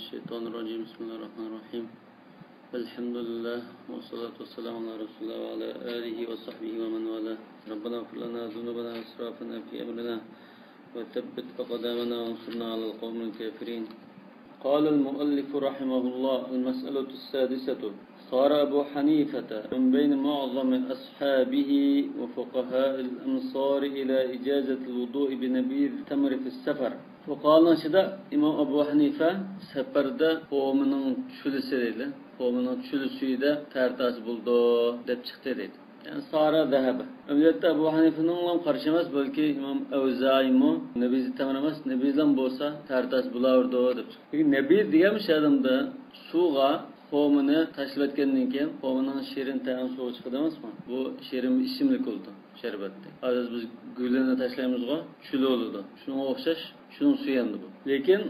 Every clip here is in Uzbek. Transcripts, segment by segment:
الشيطان الرجيم بسم الله الرحمن الرحيم الحمد لله والصلاة والسلام على رسول الله وعلى آله وصحبه ومن والاه ربنا اغفر لنا ذنوبنا وإسرافنا في أمرنا وثبت أقدامنا وانصرنا على القوم الكافرين. قال المؤلف رحمه الله: المسألة السادسة: صار أبو حنيفة من بين معظم أصحابه وفقهاء الأمصار إلى إجازة الوضوء بنبيذ التمر في السفر. وقال نشدا İmam Ebu Hanife seferde kovmunun çülüsüyle, kovmunun çülüsüyle tertas buldu, dep çıktı dedi. Yani Sara zehebe. Ömrette Ebu Hanife'nin olan karışamaz, belki İmam Evzai'mi nebizi temrelemez, nebizden bolsa tertas bulardı dep çıktı. Peki nebiz diyemiş adamda suğa kovmunu taşlıp etkendiğinden keyin kovmunun şirin tayan suğu çıkıdı mı? Bu şirin bir isimlik oldu. Şerbette. Az biz güllerini taşlayımızga çülü oldu. Şuna okşaş, şunun suyu yandı bu. Lekin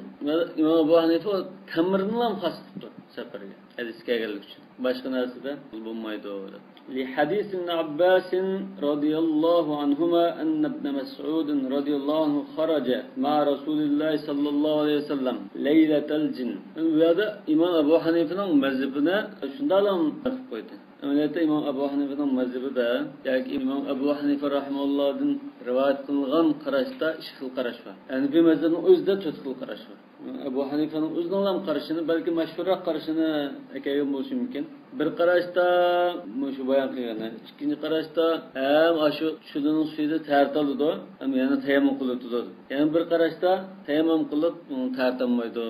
İmam Ebu Hanife o temirni ham xas tuttu seferge. Hadisga geldik için. Başka narsada bulmaydı o öyle. Li hadis ibn Abbas radıyallahu anhuma enne ibn Mes'ud radıyallahu anhu kharaca ma Resulullah sallallahu aleyhi ve sellem leyletel cin. Bu da İmam Ebu Hanife'nin mezhebine şundan koydu. Öyleyse İmam Ebu Hanife'nin mezhebi de, yani İmam Ebu Hanife rahimahullah'ın rivayet kılgan karışta iki xil qarash var. Yani bir mezhebin özde 4 xil qarash var. Ebu Hanife'nin özünden qarashini, balki mashhurroq qarashini aytgan bo'lishi mumkin. Bir qarashda shu bayon qilgani, ikkinchi qarashda ham shu chulining suyida tartaladi, ham yana tayammum qiladi. Yani bir qarashda tayammum qilib tartanmaydi.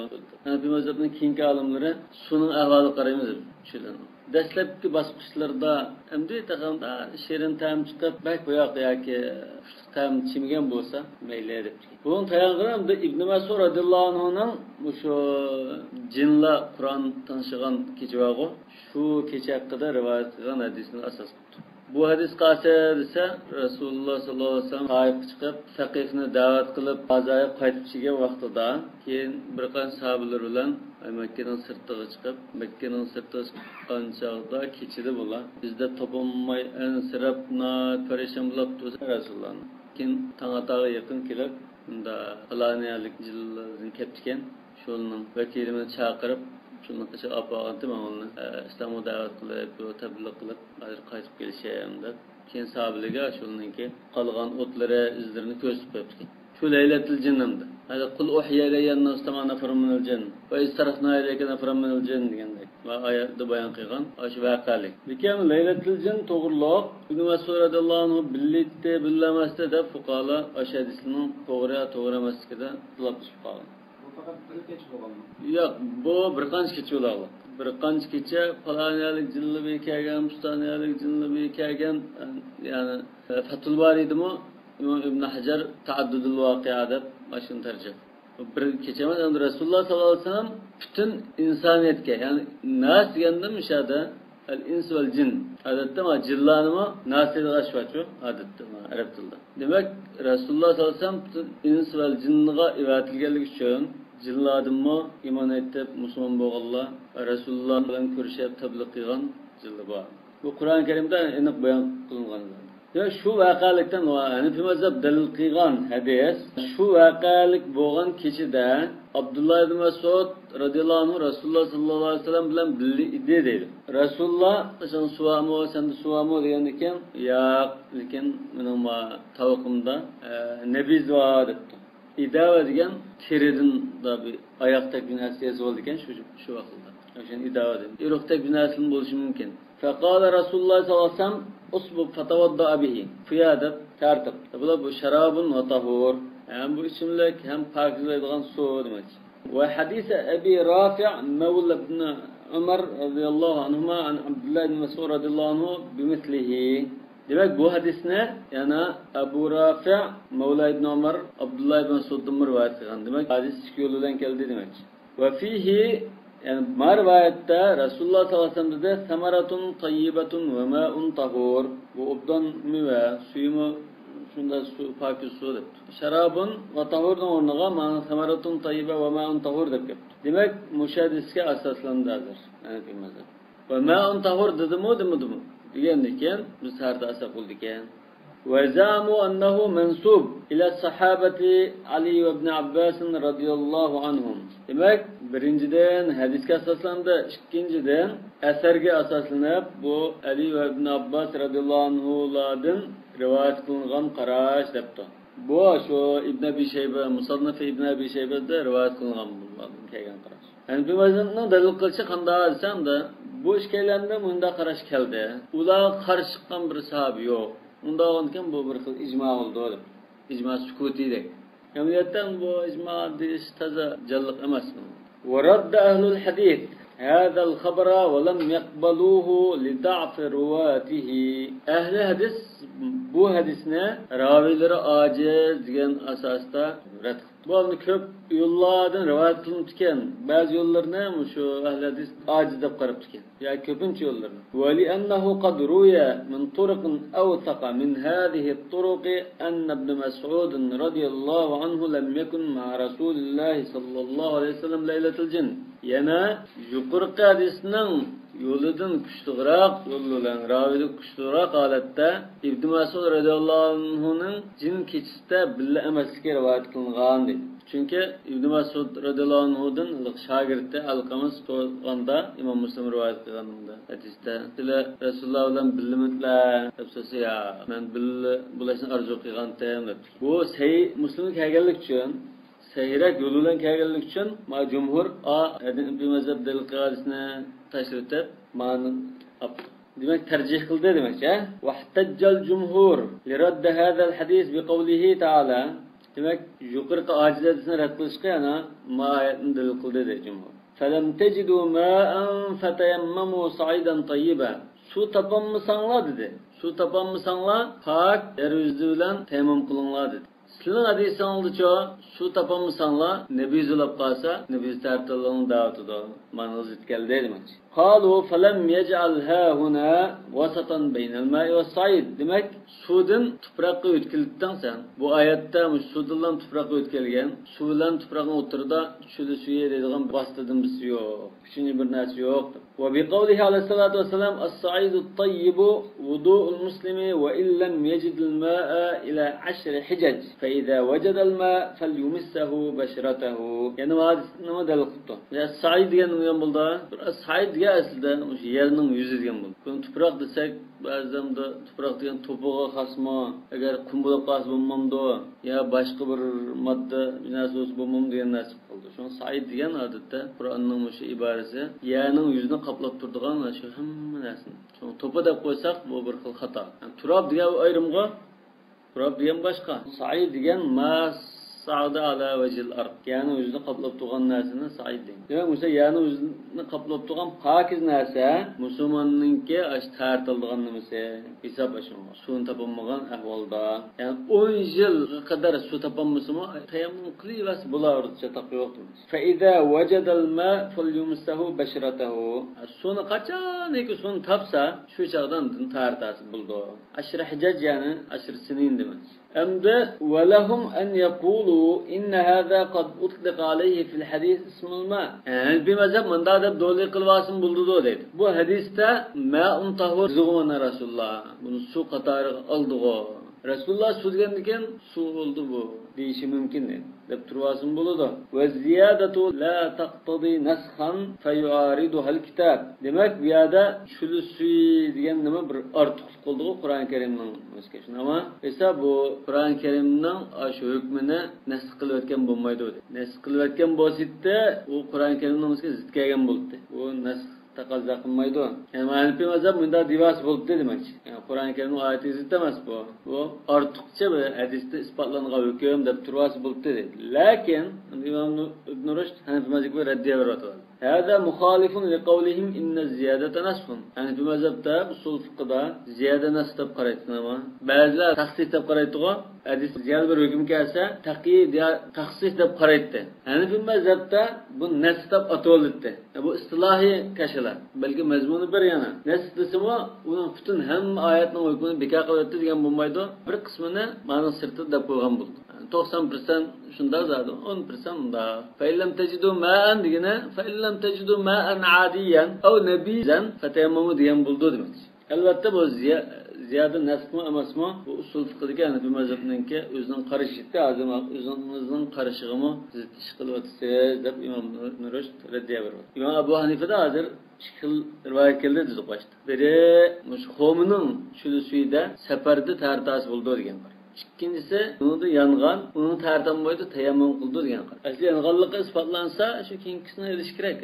Yani bir mezhebning keyingi olimlari suning ahvoli qaraymiz chulining. Dastlabki bosqichlarda endi taqamda shirin ta'm chiqib, bak boyoq yoki ta'm chimigan bo'lsa, mayli deb. Bunun tayog'ida Ibn Mas'ud radhiyallohu anhuning shu jinla Qur'on tanışıgan kechvog'i shu kecha haqida rivoyat qilgan hadisni asos qildi. Bu hadis qaysi desa, Rasululloh sallallohu alayhi vasallam qayib chiqib, faqihni da'vat qilib, bazaya qaytib chiqqan vaqtida, keyin bir qancha sahobalar bilan Mekke'nin sırtığı çıkıp, Mekke'nin sırtığı çıkan çağda keçidi bular. Bizde toplanmay ensirap, perişan bulup dursa Resulullah'ın. Kim Tanatağa yakın kelip, bunda falaniyalik jillardan keptiken, şunun vekilimini çağırıp, şunun kışı apağantı ben onu İslam'a davet kılıp, tabliğ kılıp, qaytib gelişeyim deb. Keyin sahabelerge şunun ki, kalgan otlara izlerini kösüp öptü. Şu leyletil cinnimdi. Hadi kul uhiye ileyyen nastama neferun minel cinn. Ve istarafna ileyke neferun minel cinn degandek. Ve ayette bayan kılgan aşı vakalik. Bikem leyletil cinn toğurluq. İbn Mes'ud radıyallahu anhu billitde, billemezde de fukala aşı hadisinin toğra meslikede tılapmış fukala. Bu fakat bir keç olan mı? Yok, bu bir qanç keçi olarlı. Bir qanç keçe falaniyalik cinli bir kelgen, mustaniyalik cinli bir kelgen, yani Fathul Bari'di mi? İmam İbn Hacer taaddudul vakiada başını tercih. Bir keçemez yani Resulullah sallallahu aleyhi ve sellem bütün insaniyetke yani nas deganda müşahada el ins vel cin adette ma cillanımı nasıl gaşvaçu adette ma Arap tilida. Demek Resulullah sallallahu aleyhi ve sellem bütün ins vel cinniga ivatilganligi uchun cilladımı iman etib musulmon bo'lganlar Resulullah bilan ko'rishib tabliğ qilgan jilli bor. Bu Qur'on-i Karimda aniq bayon qilingan. Ya şu vakalikten Hanifi mezhep delil qilgan hadis şu vakalik bo'lgan kechida Abdullah ibn Mas'ud radhiyallohu anhu Rasululloh sallallohu alayhi vasallam bilan birga edi deydi. Rasululloh sen suvamo, sen de suvamo degan ekan, yo'q, lekin mening tavaqimda nebiz var debdi. İdava degan teridin da bir oyoqdagi bir narsa yozilgan ekan shu vaqtda. O'shan idava dedi. Iroqdagi bir narsa bo'lishi mumkin. Faqala Rasululloh sallallohu alayhi vasallam usbub fatawadda bihi. Fiyadab tartib. Bu şarabun ve tahur. Hem bu isimlik hem pakizlaydigan su demek. Ve hadise Ebi Rafi' Mevla ibn Ömer radıyallahu anhuma an Abdullah ibn Mes'ud radıyallahu anhu bimislihi. Demek bu hadisne yana Ebu Rafi' Mevla ibn Ömer Abdullah ibn Mes'ud'dan rivayet kılgan. Demek hadis iki yoldan geldi demek. Ve fihi yani marvayette Resulullah sallallahu aleyhi ve sellem de semaratun tayyibetun ve ma'un tahur. Bu obdan müve, suyumu şunda su, pakiz su deb. Şarabun ve tahurun ornaga ma'na semaratun tayyibe ve ma'un tahur deb kepti. Demek müşahidisga asoslanadi hozir. Yani bilmez. Ve ma'un tahur dedimi demi? Degandan biz harda asab bo'ldi ekan. وزعموا أنه منسوب إلى الصحابة علي وابن عباس رضي الله عنهم. Demek Birinciden hadisga asoslanadi, ikkinchidan asarga asoslanib bu Ali va Ibn Abbas radhiyallohu anhulardan rivoyat qilingan qarash debdi. Bu shu Ibn Abi Shayba, Musannaf Ibn Abi Shaybada rivoyat qilingan bo'lgan kelgan qarash. Hanifi mazhabning dalil qilishi qanday desamda, bu ishkalarni bunda qarash keldi. Ular qarshi chiqqan bir sahabi yo'q. Unda o'nkan bu bir xil ijmo bo'ldi. Ijmo sukutidek. Amaliyotdan bu ijmo deyish toza jalliq emas. ورد أهل الحديث هذا الخبر ولم يقبلوه لضعف رواته. أهل الحديث bu hadisni raviylari ojiz degan asosda rad qildi. Bu ko'p yo'llardan rivoyat qilinib ekan. Ba'zi yo'llarni shu ahli hadis ojiz deb qarab ekan. Ya ko'pincha yo'llarni. Va li annahu qad ruya min turuqin awthaqa min hadhihi at-turuq anna ibn Mas'ud radiyallahu anhu lam yakun ma'a Rasulillah sallallohu alayhi vasallam laylatul jinn. Yana yuqorqi hadisning yo'lidan kuchliroq yo'llar raviylik kuchliroq holatda Ibn Mas'ud radhiyallohu anhuning jin kechasida billa emasligi rivoyat qilingan dedi. Chunki Ibn Mas'ud radhiyallohu anhudan shogirdi Alqamas to'g'anda Imom Muslim rivoyat qilganida hadisda Rasululloh bilan billimlar deb so'zi ya men bulashni arzu qilgandim deb. Bu sahih Muslim kelganlik uchun sahihrak yo'l bilan kelganlik uchun ma jumhur Ibn mazhab dalil qilishni tashritib ma'ni demak tarjih qildi demakcha. Vahtajjal jumhur li radd hadha al-hadis bi qawlihi ta'ala. Demak yuqorqi ojizlikni rad qilishga yana ma'ayatni dalil qildi dedi jumhur. Falam tajidu ma'an fatayammamu sa'idan tayyiban. Su topolmasanglar dedi. Su topolmasanglar pak yer yuzi bilan tayammum qilinglar dedi. Sizning hadisingizda su topolmasanglar nabiy zulab qolsa nabiy tartiblarning da'vatida ma'noz etkeldi demakchi. Qalu falam yaj'alha huna wasatan baynal ma'i was-sa'id. Demak suvdan tuproqqa o'tkazilibdan sen. Bu oyatda suvdan tuproqqa o'tkazilgan, suv bilan tuproqning o'rtasida shuli suya deydigan bostidimiz yo'q. Uchinchi bir narsa yo'q. Va bi qawlihi alayhi vasallam as-sa'idu at-tayyibu wudu'ul muslimi wa illam yajid al-ma'a ila 10 hijaj fa idha wajada al-ma' falyumissahu basharatahu. Yani nima dalil qildi? Ya sa'id degan nima bo'ldi? Sa'id aslida o'sha yerning yuzi degan bo'ldi. Buni tuproq desak, ba'zanda tuproq degan to'pig'i xasmo, agar qum bo'lib qolsa bo'lmamdi, yo boshqa bir modda narsa bo'lmamdi degan narsa qildi. Shu sa'id degan odatda Qur'onning o'sha iborasi yerning yuzini qoplab turadigan shu hamma narsani. Shu to'pa deb qo'ysak, bu bir xil xato. Turob degan ayrimga turob degan boshqa. Sa'id degan mas Sa'da ala vajil ard. Yani yüzünü kaplap tuğan narsını sa'id deyim. Demek mesela yani yüzünü kaplap tuğan pakiz narsa Müslümanınki aş tartıldıgan nemesi hesap aşınma. Suun tapınmağın ahvalda. Yani 10 yıl kadar su tapınması mı tayammum kılıyvas bulardıca takı yoktur. Fe izâ vecedel mâ felyumsahu beşiratehu. Suunu kaçan ki suunu tapsa şu çağdan tartası buldu. Aşırı hicac yani aşırı sinin demek. Emde velehum en yekulu inne hâzâ kad utliq aleyhi fil hadis ismul ma. Yani bir mezhep manda da dolu kılvasın buldu dedi. Bu hadiste ma'un tahur zıgımana Resulullah. Bunu su katarı aldı o. Resulullah su degendeken su oldu bu. Deyişi mümkün değil. Deb turvasın buludu. Ve ziyadatu la taqtadi nasxan feyuariduha al-kitab. Demek bu yerda şulu suyu degan nima bir ortiqlik qildi Qur'on Karimning o'zgashin. Ama esa bu Qur'on Karimning shu hukmini nasx qilib o'tgan bo'lmaydi dedi. Nasx qilib o'tgan bo'lsa, u Qur'on Karimning o'zga zid kelgan bo'ldi. U nasx taqozo qilmaydi. Yani Hanifi mazhab bunda divas bo'ldi demakchi. Yani Qur'on Karimning oyati zid emas bu. Bu ortiqcha bir hadisda isbotlangan hukm deb turvasi bo'ldi dedi. Lakin Imom Ibn Rushd Hanifi mazhabga raddiya beradi. Hada muxalifun liqawlihim inna ziyadata nasxun. Hanifi mazhabda usul fiqhda ziyada nasx deb qaraydi ama ba'zilar taxsis deb qaraydi-ku. Hadis ziyada bir hukm kelsa, taqyid ya taxsis deb qaraydi. Hanifi mazhabda bu nasx deb ataladi. Bu istilohi kashalar. Balki mazmuni bir yana. Nasx desimi, uning butun hamma oyatning hukmini bekor qiladi degan bo'lmaydi. Bir qismini ma'no sirti deb qo'ygan bo'ldi. 90% şunda zaten 10% unda. Fe'illam tejidu ma'an degene fe'illam tejidu ma'an adiyan ev nebizan fetayammumu diyen buldu demek. Elbette bu ziyoda nasbmi emasmi? Bu usul fiqhidagi Hanafi mazhabininki o'zining qarashiga hozir o'zingizning qarashig'imi siz ish qilyapsiz deb Imom Rushd raddiya berdi. Imom Abu Hanifada hozir ikki rivoyat keldi dedi boshda. Biri mush Xomining shulusida safarda tartas bo'ldi degan. İkincisi, bunu da yanğan, onun tartam boyda tayammum qildi degan. Asli yanğanlıqı isbotlansa, shu keyingisine ilişki kerak.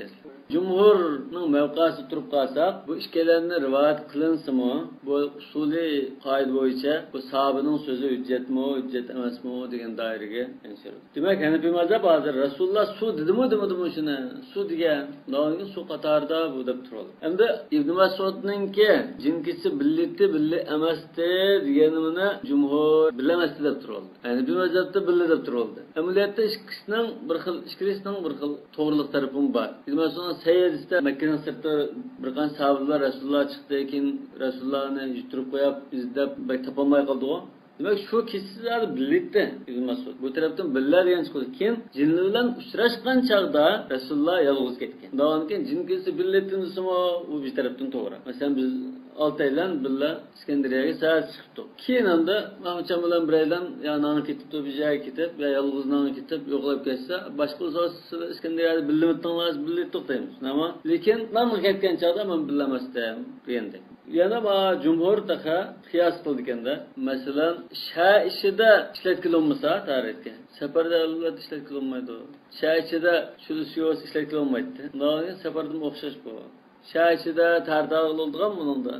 Cumhurning mavqasi turib qolsak, bu ikkilarni rivoyat qilinsimi, bu usuli qoida bo'yicha bu sahobaning so'zi hujjatmi, hujjat emasmi degan doiraga enshirdi. Demak, Hanafi mazhab hozir Rasululloh suv dedimi shuni? Suv degan, no'ngi suv qatorida bu deb turadi. Endi Ibn Mas'udningki jinkisi billi emasdi deganini jumhur bilamasdi deb turadi. Hanafi mazhabda billi deb turadi. Amaliyotda ikkisining bir xil to'g'rilik tarafi bor. Ibn Mas'ud Sayyid'de Mekke'nin sırtı bir qancha sahabeler Rasulullah çıktı keyin Rasulullah'ni yuturib qo'yib izlab topolmay qoldi o. Demak shu kishilari bildi Ibn Mas'ud. Bu tarafdan billar degan chiqdi. Keyin jinni bilan uchrashgan chaqda Rasululloh yolg'iz ketgan. Davomdan keyin jin kelsa billetdinsimi u bir tarafdan to'g'ri. Masalan biz Altaylan billa Iskandariyaga saat chiqdi. Keyin anda Mahmudjon bilan biraydan ya nani ketibdi, bir joyga ketib, ya yolg'iz nani ketib, yo'qlab ketsa, boshqa so'z Iskandariyada billetdingiz to'xtaymiz. Nima? Lekin nani ketgan chaqda men bilamasdim deganda. Yana ma jumhur taqa qiyos qildikanda, masalan, sha ishida ishlatilmasa tarixga. Safarda albatta ishlatilmaydi. Sha ishida shulusiyos ishlatilmaydi. Nani safarda o'xshash bu. Sha ishida tardag'ildigan buningda.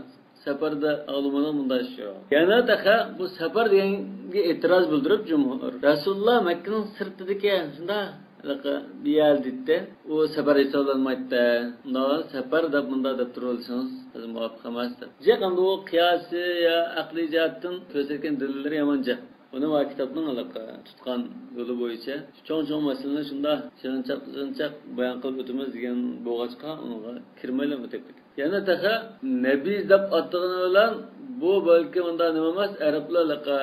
Safarda ağlamadan bunda iş yok. Yana taqa bu safar deganga e'tiroz bildirib jumhur Rasululloh Makkaning sirtidagi shunda bir yer dedi. O safar hisoblanmaydi. Bundan safar deb bunda deb turolsangiz muvofiq emas. Jeqamda o qiyasi ya aqliy jihatdan ko'rsatgan dalillar yomoncha. Buni va kitobning aloqa tutgan yo'li bo'yicha cho'ng masalani shunda shirinchaq bayon qilib o'tamiz degan bo'g'achqa unga kirmaylar o'tibdi. Yana taqa nabiy deb atag'ini bilan bu balki unda nima emas arablarga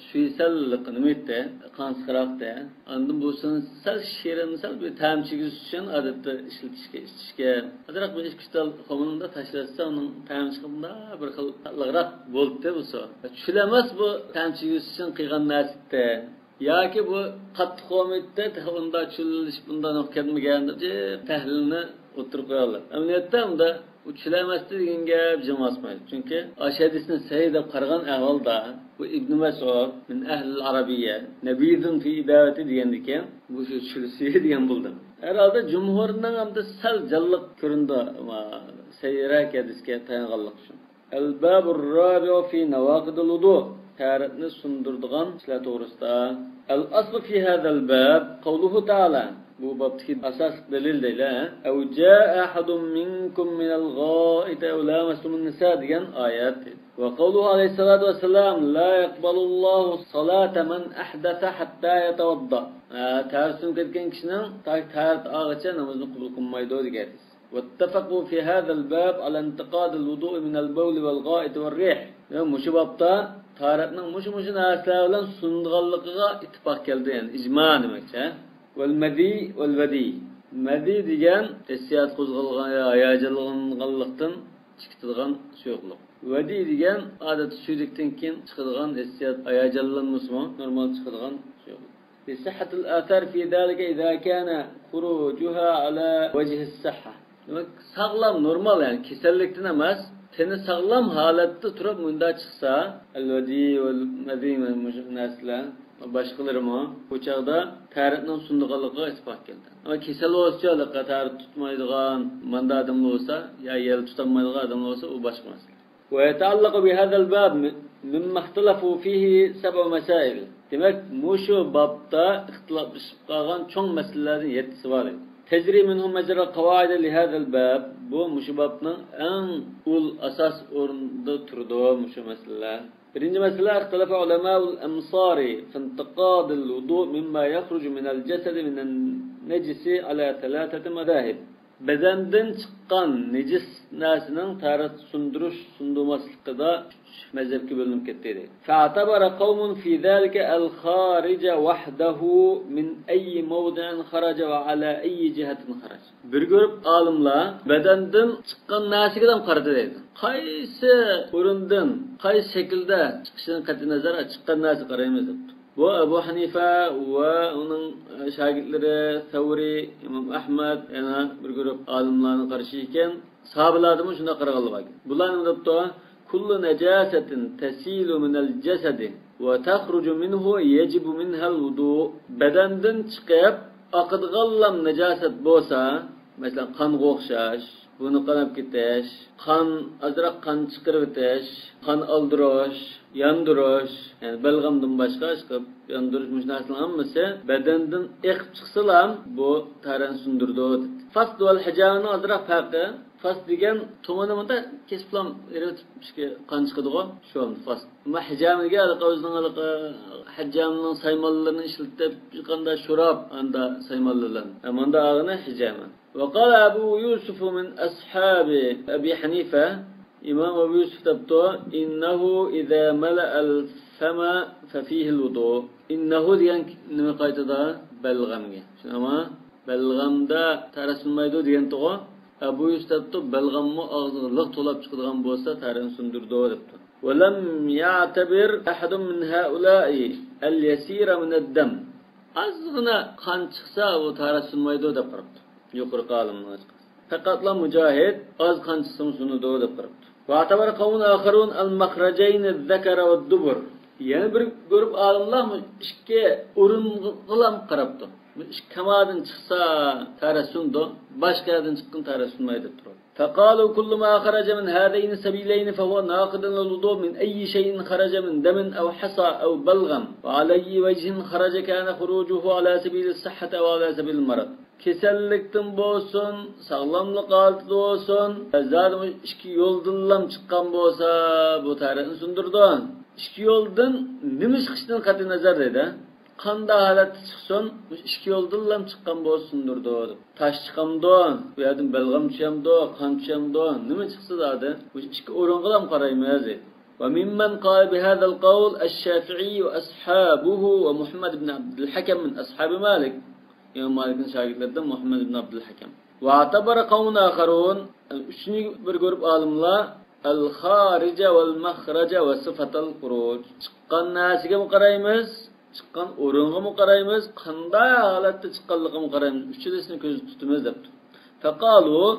suysallik nima etdi qansqiroqda andan bo'lsin sal shirin sal bir tamchigiz uchun odatda ishlatishga azroq bir ishqistal qo'monda tashlatsa uning tamchiqida bir xil lig'roq bo'ldi bu so tushilamas bu tamchigiz uchun qilgan narsa yoki bu qattiq qo'mitda unda tushilish bundan o'tmagan deb tahlilni o'tirib qo'yadilar. Amaliyotda unda uchilamasdi degan gap jimasmaydi. Chunki ashadisni sahih deb qaragan ahvolda bu Ibn Mas'ud min ahli al-arabiyya nabiyun fi idavati degan ekan, bu shu chulsi degan bo'ldi. Herhalde jumhurning hamda sal jalliq ko'rindi sayrak hadisga tayanganlik uchun. Al-babur rabi'u fi nawaqid al-wudu. Taratni sundurdigan ishlar to'g'risida. Al-asl fi hadha al-bab qawluhu ta'ala. Bu babdaki asas delil deyla. Ev jaa ahadun minkum min al-gha'iti aw lamastum an-nisa degan oyat. Ve qawluhu alayhissalatu vesselam la yaqbalullahu salata man ahdatha hatta yatawadda. Tarsun ketgan kishining tarat og'icha namozni qabul qilmaydi degan. واتفقوا في هذا الباب على انتقاد الوضوء من البول والغائط والريح. Mush babda taratning mush narsalar bilan sundiganligiga ittifoq keldi, yani ijmo demakchi. Vel vadi. Madi degan hissiyat qo'zg'algan, hayajonlanganlikdan chiqadigan suyuqlik. Vadi degan odat suyuqlikdan keyin chiqadigan hissiyat, hayajonlanmasmi, normal chiqadigan suyuqlik. بصحة الآثار في ذلك إذا كان خروجها على وجه الصحة. Demek sağlam normal yani kesellikten emas, teni sağlam halatda turib munda chiqsa, al-vadi vel madina mujnaslar başqalarımı bu çağda tarixning sundiganligiga isbot keldi. Ama kesel olsa tarit tutmaydigan manda adam olsa ya yel tutamaydigan adam olsa u boshqa masala. Ve yetallaqu bi hadal bab mimma ikhtalafu fihi sab'a masail. Demek mushu babda ixtiloflashib qolgan cho'ng masalalarning 7si bor. Tezri minhum majra qawaid li hadal bab. Bu mushu babning eng ul asas o'rnida turdi mushu masalalar. Birinci mesele ihtilafa ulema'ul emsari fi intiqadil wudu' mimma yakhruju minal jasad minan necisi ala thalathati madahib. Bedendan çıkan necis narsaning tarat sundirish sundurmasligida mezhebga bo'linib ketdi. Fa'tabara qawmun fi zalika al-kharija wahdahu min ayyi mawdi'in kharaja wa ala ayyi jihatin kharaja. Bir görüp alimlar bedendan çıkan narsaga qaradi deydi. Qaysi o'rindan, qaysi shaklda chiqishidan qat'iy nazar chiqqan narsa qaraymiz deb. Bu Abu Hanifa va uning shogirdlari Savri, Imom Ahmad yana bir guruh olimlarning qarashi ekan, sahobalarning shunday qaraganlar bor. Bular nima debdi? Kullu najasatin tasilu min al-jasad wa takhruju minhu yajibu minha al-wudu. Bedandan chiqib oqadigan najosat bo'lsa, masalan qonga o'xshash, buni qanab ketish, qon azroq qon chiqarib o'tish, qon oldirish, yandirish, yani balg'amdan boshqa chiqib yandirish mushnasini hammasi badandan eqib chiqsalam bu taran sundirdi. Fasd wal hijamani azroq farqi. Fasd degan tomonimda kesiplam eritishga qon chiqadigan shu fasd. Ammo hijamiga o'zining hijamning saymollarini ishlatib chiqqanda shurab anda saymollalar. Amanda ag'ini hijami. وقال أبو يوسف من أصحاب أبي حنيفة إمام أبو يوسف تبتو إنه إذا ملأ الفم ففيه الوضوء إنه ديان نمقايت دا بلغمه شنما بلغم دا ترسم مايدو ديان تغو أبو يوسف تبتو بلغم أغزغلق طلب شقدغم بوستا تارن سندر دو دبتو ولم يعتبر أحد من هؤلاء اليسير من الدم أزغنا قان چخسا وتارسم مايدو دبربتو yuqori qalimlar. Faqatla Mujahid az qanchasini sunudi deb qarabdi. Va atabar qavmun axirun al-makhrajayn az-zakara wad-dubur. Yana bir guruh olimlar ikki o'rin qilam qarabdi. Ikki kamadan chiqsa tarasundu, boshqadan chiqqan tarasunmaydi deb turadi. فقالوا كل ما خرج من هذين السبيلين فهو ناقض للوضوء من أي شيء خرج من دم أو حصى أو بلغم وعلى أي وجه خرج كان خروجه على سبيل الصحة أو على سبيل المرض. Kesellikten bolsun, sağlamlık altında olsun, zaten iki yoldan çıkan bolsa bu tarihini sundurdu. İki yoldan nime çıkıştan katı nazar dedi. Kanda halatı çıksın, iki yoldan çıkan bolsundurdu. Taş çıkamdı, veyadım belgam çıkamdı, kan çıkamdı, nime çıksa zaten bu iki orangılam karaymayız dedi. وممن قال بهذا القول الشافعي وأصحابه ومحمد بن عبد الحكم من أصحاب مالك. İmam Malik'in şagirdlerinden Muhammed ibn Abdülhakem. Ve atabara kavmun akharun, üçüncü bir grup alimler el-harice vel-mahrace ve sıfatal kuruc. Çıkan nasiga mı qaraymiz? Çıkan orunga mı qaraymiz? Qanday halatda çıqqanlığa mı qaraymiz? Üçüncüsünü ko'z tutimiz debdi. Faqalu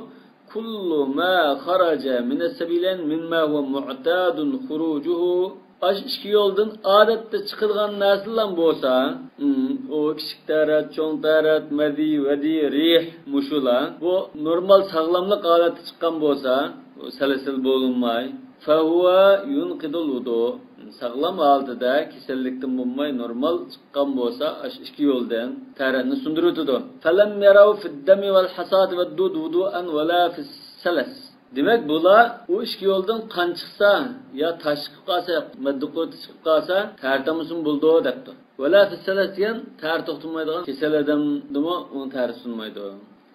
kullu ma kharaja min as-sabilayn mimma huwa mu'tadun khurujuhu. Iki yoldan adette çıkılgan narsalar bolsa, o kichik tarat, cho'ng tarat, madi, vadi, rih, mushula, bu normal sağlamlık holatda chiqqan bolsa, salasil bo'lmay, fa huwa yunqidul wudu. Sağlam holatda kasallikdan bo'lmay normal chiqqan bolsa, iki yoldan taratni sundiradi. Falam yaraw fid-dami wal hasad wad-dud wudu'an wala fis-salas. Demek bular o iki yoldan kan çıksa ya taş çıkıp kalsa, madduqut çıkıp kalsa tertemisin buldu depti. Vela fisselet diyen ter toxtunmaydigan kesel adamdımı onu ter sunmaydı.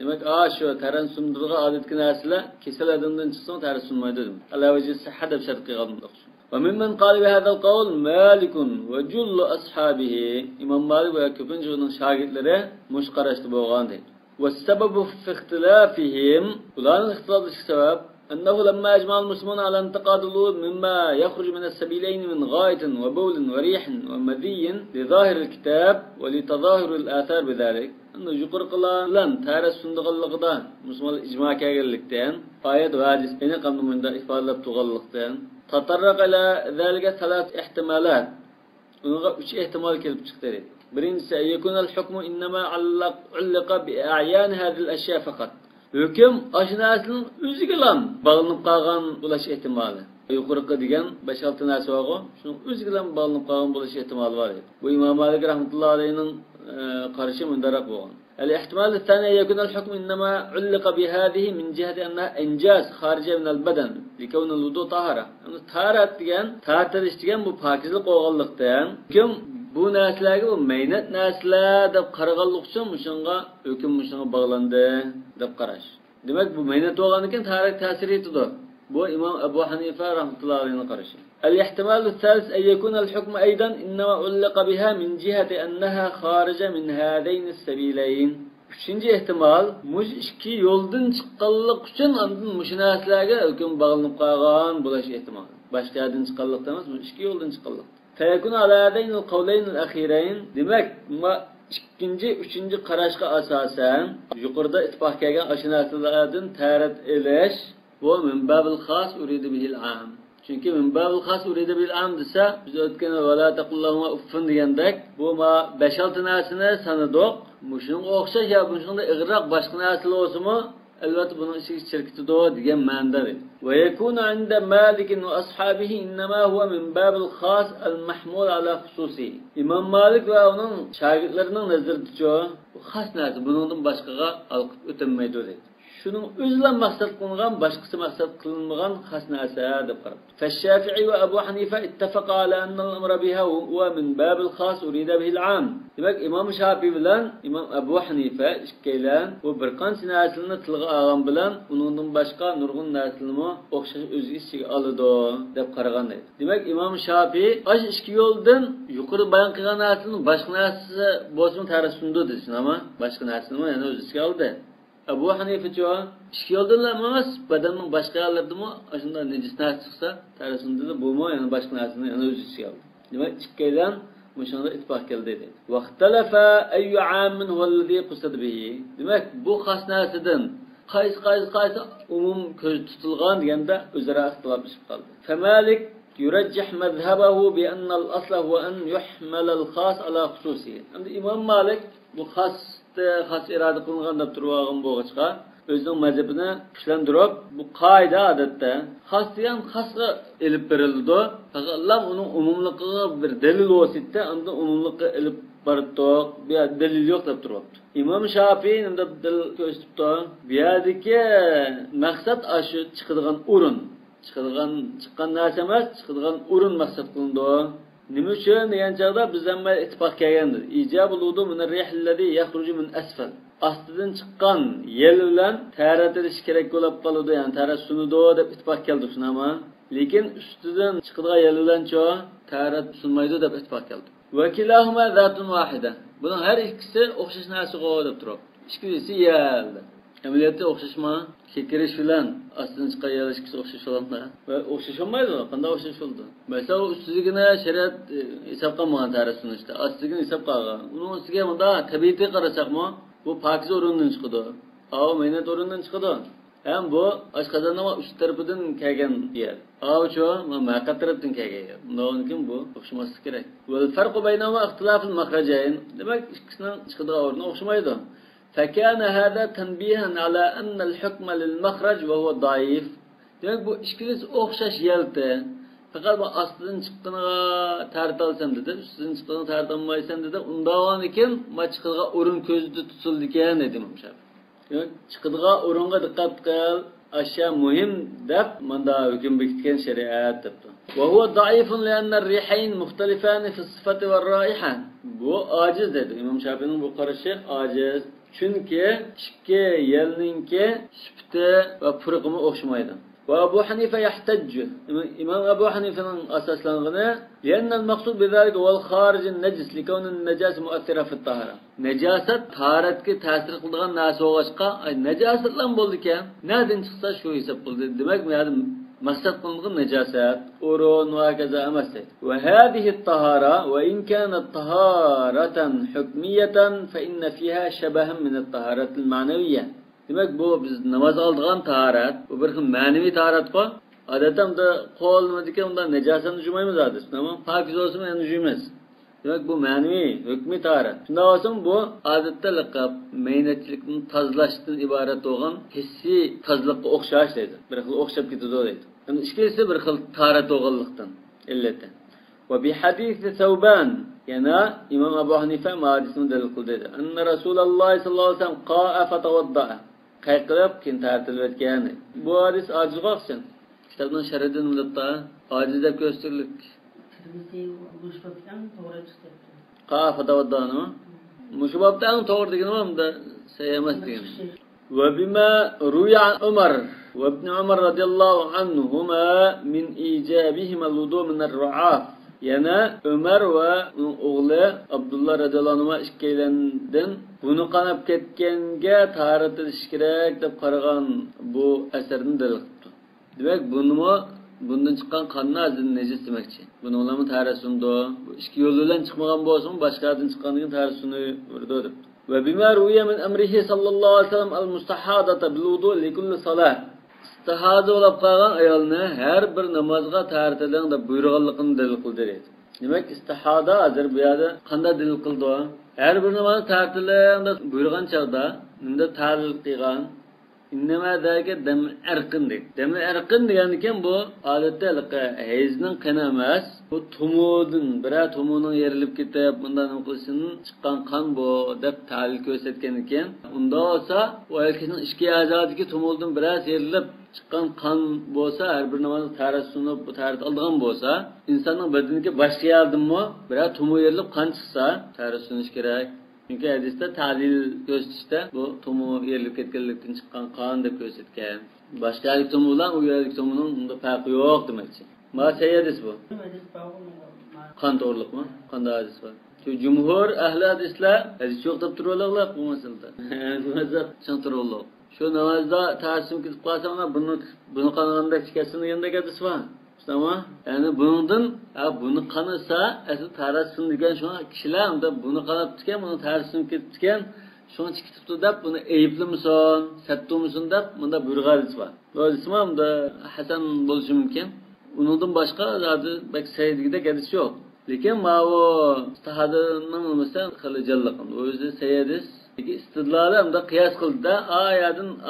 Demek şu terin sundurduğu adetki narsalar kesel adamdan çıksın ter sunmaydı demek. Allah vecih sıhhat hep şart kıyalım doksun. وممن قال بهذا القول مالك وجل أصحابه İmam Malik ve köpünce onun şagirdleri muş qarashdi bo'lgan deydi. والسبب في اختلافهم ولان اختلاف السبب أنه لما أجمع المسلمون على انتقاد الوضوء مما يخرج من السبيلين من غائط وبول وريح ومذي لظاهر الكتاب ولتظاهر الآثار بذلك أنه يقر قلان تارس سندقلقدا مسلمان إجماع كاغلقتين آيات وحديث بين قمنا من إفادة تغلقتين تطرق إلى ذلك ثلاث احتمالات ونغا 3 احتمال kelib chiqdi. Birincisi يكون الحكم إنما علق بأعيان هذه الأشياء فقط. Hüküm aşinasının özügelan bağlanıp qalğan bulaş ehtimali. Yuqorqi degan 5-6 narsa var o. Şunun özügelan bağlanıp qalğan bulaş ehtimali var. Bu İmam Malik rahmetullahi alayhi'nin qarışı mundaraq bo'lgan. الاحتمال الثاني يكون الحكم إنما علق بهذه من جهة أنها إنجاز خارجة من البدن لكون الوضوء طهارة. Yani taharat degan, taharat degan bu pokizlik bo'lganlikdan hüküm bu narsalarga bu meynat narsalar deb qaraganlik uchun mushunga hukm mushunga bog'landi deb qarash. Demek bu meynat olganken taharet tasir etdi. Bu İmam Ebu Hanife rahmetullahi aleyhine karşı. El-ihtimalu thalith en yekuna el-hukm aydan innama ullaka biha min cihati enneha kharice min hadeyni sebileyn. Üçüncü ihtimal, muş iki yoldan çıqqanlık üçün andın muşinaslarga hüküm bağlanıp qalğan bulaş ihtimal. Başka yerden çıqqanlıktan emas, muş iki yoldan çıqqanlık. Feyekun ala hadeynil qavleynil akhirayn. Demek ikkinchi, uchinchi qarashga asosan yuqorida ittifoq kelgan ashinalardan tarat elish bu minbabil xos uridi bihil am. Chunki minbabil xos uridi bil am desa, biz o'tgan vala taqullahuma uffin degandek, bu 5-6 narsani sanadoq, mushunga o'xshash ya bunga ig'roq boshqa narsalar bo'lsa-mu, albatta buni ichiga chirkitdi degan ma'noda. Va yakunu 'inda Malik va ashabihi inma huwa min babil khas al-mahmul ala xususi. Imom Malik va uning shogirdlarining nazarida bu xos narsa buningdan boshqaga olib o'tmaydi deydi. Şunun özlə məqsəd qılınğan, başqası məqsəd qılınmayan xas narsa deb qarab. Fəş-Şafi'i və Əbu Hanifə ittəfaqa alə ennəl əmrə biha huwa min babil xas urida bihil am. Demək İmam Şafi'i bilan İmam Əbu Hanifə ikkilan bu bir qancha narsani tilga olgan bilan uningdan boshqa nurg'un narsalarni o'xshash o'z ichiga oladi deb qaragan edi. Demak İmam Şafi'i aş ikki yo'ldan yuqori bayon qilgan narsaning boshqa narsasi bo'lsin tarasundi desin, ammo boshqa narsani yana o'z ichiga oldi. Ebu Hanife çoğu, iki yoldan emas, bedenin başka yerlerdimi, aşında necis narsa çıksa, tarasında da bu mu, yani başka narsını yana özü çıkaldı. Demek çıkkaydan, muşanda ittifak geldi dedi. وَاخْتَلَفَا اَيُّ عَامٍ هُوَالَّذ۪ي قُسَدْ بِهِ. Demek bu xas narsadan, qaysi umum köz tutulgan degende üzere ihtilaf işip kaldı. فَمَالِكْ يُرَجِّحْ مَذْهَبَهُ بِأَنَّ الْأَصْلَ هُوَ أَنْ يُحْمَلَ الْخَاسِ عَلَى خُصُوصِهِ. Şimdi İmam Malik bu xas irade kılıngan da turvağın boğaçqa özünün mezhebini güçlendirip bu qaida adatda xas degan xasga elip berildi. Fakat onun umumluğu bir delil olsaydı, onda umumluğu elip barıtdı. Bir delil yok deb turibdi. İmam Şafii nima delil ko'rsatdi? Bu yerdagi maqsad aşı chiqadigan o'rin, chiqqan narsa emas, chiqadigan o'rin maqsad qilindi. Nima uchun degan chog'da bizdan ittifoq kelgandir. Ijabul-wudu min ar-rihlazi yakhruju min asfal. Ostidan chiqqan yel bilan tarat edish kerak bo'lib qoladi, ya'ni tarat sunudi deb ittifoq keldi shunama. Lekin ustidan chiqadigan yel bilan tarat sunmaydi deb ittifoq keldi. Va kilahuma zatun wahida. Buning har ikkisi o'xshash narsa deb turib. Ikkisi yeldi. Amaliyotda o'xshashma, kekirish bilan aslini chiqqan yel ikkisi o'xshash bo'ladi. Va o'xshash olmaydi, qanday o'xshash bo'ldi? Masalan, ustiligini shariat hisob qilmagan tarat sunishda, astigini hisob qilgan. Uning ustiga bunda tabiiy qarasaqmi, bu pokiz o'rindan chiqadi. Av mehnat o'rindan chiqadi. Ham bu oshqozonning uch tarafidan kelgan yer. Avcho maqat tarafdan kelgan yer. Bundan keyin bu o'xshamaslik kerak. Val farqu baynahuma ixtilaful makhrajayn. Demak, ikkisining chiqadigan o'rni o'xshamaydi. فكان هذا تنبيها على أن الحكم للمخرج وهو ضعيف. Demek bu ikisi o'xshash yeldi. Faqat bu astidan chiqqaniga tartalsam dedi, ustidan chiqqaniga tartalmaysan dedi. Undan keyin ma chiqadigan o'rin ko'zda tutildi ekan dedi Imom Shafiy. Demak, chiqadigan o'ringa diqqat qil. Ashya muhim deb menda hukm bekitgan shariat debdi. Va huwa da'ifun li'anna ar-rihayn mukhtalifan fi as-sifati war-ra'iha. Bu ojiz dedi. Imom Shafiyning bu qarashi ojiz. Çünkü ikki yelninki sifati va purqimi o'xshamaydi. Va Abu Hanifa yahtaju. İmam Abu Hanifa'nın asaslangani li'anna al-maqsud bizalika wal kharij an-najis likun an-najas mu'athira fi at-tahara. Najasat taharatga ta'sir qiladigan narsa bo'lg'achqa, najasatlan bo'ldi-kan, nereden chiqsa shu hisob bo'ldi. Demak, bu yerda maqsad qilingan najosat, o'rin va kaza emas. Va hadhihi at-tahara wa in kanat taharatan hukmiyatan fa inna fiha shabahan min at-taharat al-ma'naviyya. Demak, bu biz namoz oldigan taharat, bu bir xil ma'naviy taharatqa. Odatda qo'lmadiki, unda najosatni jumaymiz hadis, tamam? Pokiz bo'lsa ham juymaymiz. Demak, bu ma'naviy, hukmiy taharat. Shundan olsa bu odatda laqab mehnatchilikni tozalashdan iborat bo'lgan hissiy tozaliqqa o'xshash deydi. Bir xil o'xshab ketadi deydi. Yani ikkisi bir xil taharat bo'lganlikdan illati. Va bi hadis Thawban yana İmam Abu Hanifa hadisini dalil qildi. Anna Rasululloh sallallohu alayhi vasallam qa'a fatawadda. Qayqilib keyin tartilib o'tgan. Bu hadis ojizga o'xshagan. Kitobning sharhidan mulabda ojiz deb ko'rsatildik. Qa'a fatawaddani. Mushubabdan to'g'ri deganim da sayyamas degan. وبما روي عن عمر وابن عمر رضي الله عنهما من إيجابهما الوضوء من الرعاف. Yana Ömer ve oğlu Abdullah radhiyallohu anhu ikkilandan buni qanab ketganga taharat qilish kerak deb qaragan bu asarni dalil qildi. Demak, bundan chiqqan qonni azin najis demakchi. Buni ulama tarasundo bu ikki yo'l bilan chiqmagan bo'lsin, boshqadan chiqqandan tarasuni urdi deb. Ve bima ruya min amrihi sallallahu aleyhi ve sellem al-mustahadata bil wudu li kulli salah. İstihada olab qolgan ayolni har bir namozga tartidan deb buyurganligini dalil qildi. Demak, istihada hozir bu yerda qanday dalil qildi? Har bir namoz tartidan deb buyurgan chaqda unda ta'lil qilgan innama zalika dam arqin deydi. Dam arqin deganikin bu odatda hayzning qani emas, bu tumudin, bira tumuning yerilib ketib, bundan qilishning chiqqan qon bu deb ta'lil ko'rsatgan ekan. Unda olsa, u erkakning ichki a'zodagi tumudin biroz yerilib chiqqan qon bo'lsa, har bir namoz tarasuni bu tarat olgan bo'lsa, insonning badaniga boshqa yerdimi, bira tumud yerilib qon chiqsa, tarasunish kerak. Çünkü hadiste ta'lil ko'rsatishda bu tumu yerilib ketganlikdan chiqqan qon deb ko'rsatgan. Boshqa yerlik tumu bilan u yerlik tumuning unda farqi yo'q demakchi. Ma'say hadis bu. Qon to'g'riliqmi? Qanday hadis bor? Shu jumhur ahli hadislar hadis yo'q deb turadilar bu masalada. Mazhab chantirolloq. Shu namozda ta'sim ketib qolsa, buni qanaganda chekasini yanda hadis bor. Ama yani bundan bunu kanısa asıl tarasın degan şu kişiler unda bunu kanıp tüken bunu tarasın ketip tüken şunu çıkıp da bunu eyipli misin, sattu misin deb bunda buyurganız var. Bu ismim de Hasan bo'lishi mumkin. Undan başka zaten bak Sayyid'de hadis yok. Lekin ma o istihadının mesela kılıcılıkın. O yüzden Sayyid'is istidlalı da kıyas kıldı da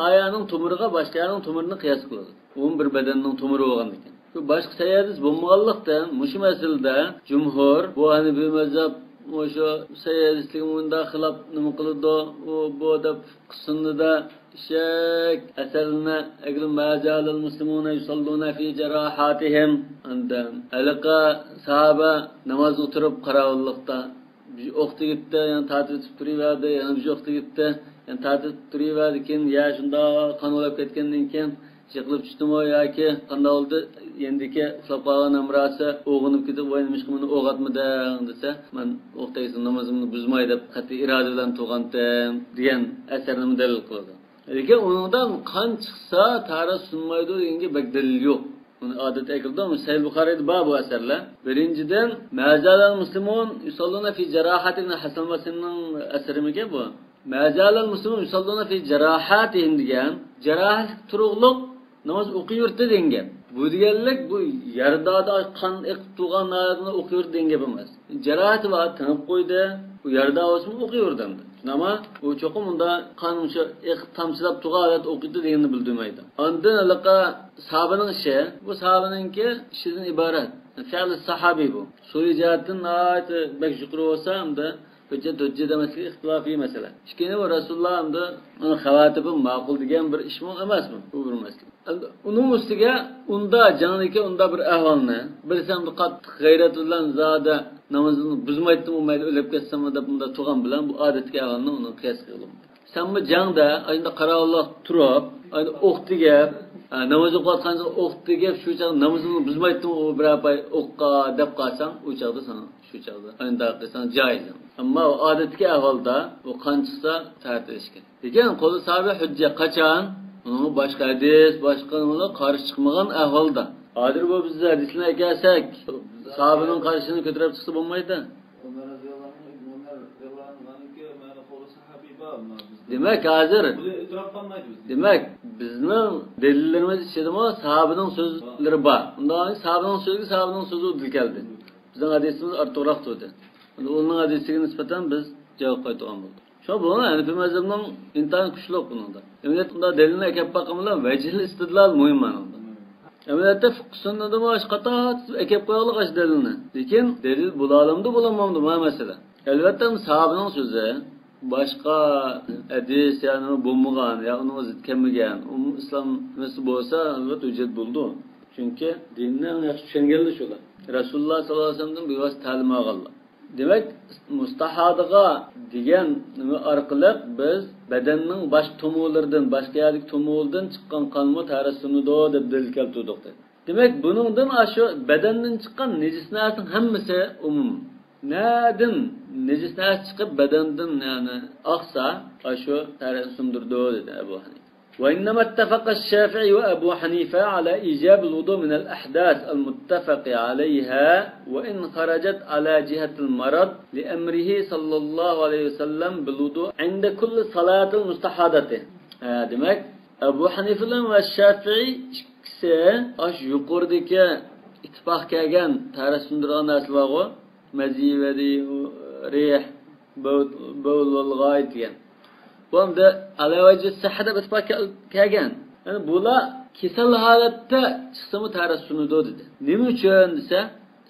ayağının tumuruna başka ayağının tumurunu kıyas kıldı. Onun bir bedeninin tumuru olgan ekan. Şu başka sayadız bulmaganlıktan, muşu meselede cumhur, bu hani bir mezhep, şu sayadızlığında xilaf nima qildi, bu da kısımda da şek eserine eglin mezalil muslimuna yusalluna fi cerahatihim andan. Alaka sahaba namaz oturup qaravallıkta bir oqti gitti, yani tatil turiverdi, yani bir oqti gitti, yani tatil turiverdi ken ya shunda qon olib ketgandan keyin Çıkılıp çıktım o ya ki qanday oldu yendiki uxlab qolgan amrasi o'g'inib ketib o'ynamış qimini o'g'atmidi desa men o'qtaysin namozimni buzmay deb qat'iy iroda bilan turgandim degan asarni dalil qildi. Lekin undan qon chiqsa taras sunmaydi deganga bak dalil yo'q. Uni odat aytildi, Sahih Buxoriyda bor bu asarlar. Birinchidan mazalal muslimun yusalluna fi jarahatin Hasan Basrining asarimiga bu. Mazalal muslimun yusalluna fi jarahatihim degan jarahat turuqliq namoz o'qiyurdi degan. Bu deganlik bu yerdada qon iqib turgan namozini o'qiyurdi degan gap emas. Jarohat va tinib qo'ydi, bu yerda o'smi o'qiyurdi. Ama bu cho'qim unda qon o'sha iqib tamsilab turgan holat o'qiydi deganni bildirmaydi. Ondan alaqa sahabaning ishi, bu sahabaningki ishidan iborat. Fi'l sahabiy bu. So'yi jihatdan ayt bak yuqori bo'lsa hamda hujjat demaslik ixtilofiy masala. Ikkinchi bu Rasululloh hamda uni xavatibi ma'qul degan bir ish emasmi? Bu bir masala. Uning ustiga unda joniki unda bir ahvolni bilsam qattiq g'ayrat bilan zada namozini buzmaydim u mayli o'lib ketsam deb bunda turgan bilan bu odatga ahvolni uni qiyos qildim. Sen bu jangda ayda qaroqliq turib, ayda o'qtiga namoz o'qiyotganda o'qtiga shu chaq namozini buzmaydim u bir pay o'qqa deb qolsam, u chaqda sana shu chaqda ayda qilsan joiz. Ammo odatga ahvolda u qon chiqsa tartilish kerak. Lekin qo'li sahibi hujja qachon uni boshqa hadis, boshqa nimalar qarshi chiqmagan ahvolda. Hozir bu biz hadisni ekansak, sahabining qarshini ko'tarib chiqsa bo'lmaydi. Demak, hozir demak, bizning dalillarimiz ichida sahabining so'zlari bor. Undan sahabining so'zi dil keldi. Bizning hadisimiz ortiqroq turdi. Uning hadisiga nisbatan biz javob qaytargan bo'ldik. Şu bu Hanifi mazhabının intayin kuchli bununda. Emniyet bunda delilini ekip bakımıyla vecihli istidlal muhim manında. Emniyette fıkh sünneti baş qatat ekip koyalım aş delilini. Lekin delil bulalımdı bulamamdı ma mesele. Elbette sahabının sözü başka hadis yani bulmuğan ya onu zikirmegen, İslam nasıl olsa elbette ücret buldu. Çünkü dinin yaxshi tushunganlar shular. Rasululloh sallallohu alayhi vasallamdan bir vas ta'lim olganlar. Demek mustahadaga degan nima orqali biz badanning bosh tomo'laridan, boshqa yerlik tomo'ldan chiqqan qonmi tarasunido deb dalil keltirdik. Demek buningdan shu badandan chiqqan nejislarning hammasi umum. Nadin nejislar chiqib badandan yani oqsa shu tarasundirdi dedi Abu Hanifa. وإنما اتفق الشافعي وأبو حنيفة على إيجاب الوضوء من الأحداث المتفق عليها وإن خرجت على جهة المرض لأمره صلى الله عليه وسلم بالوضوء عند كل صلاة المستحاضة. demek Abu Hanifa ve Şafii ikisi aş yuqordagi ittifoq kelgan tarasundirgan narsalar var. Mazivadi, rih, bawl vel g'oyat degan. Bu da alavacı sahada ittifoq kelgan. Yani bular kesal holatda chiqsami tarassunudo dedi. Nima uchun desa,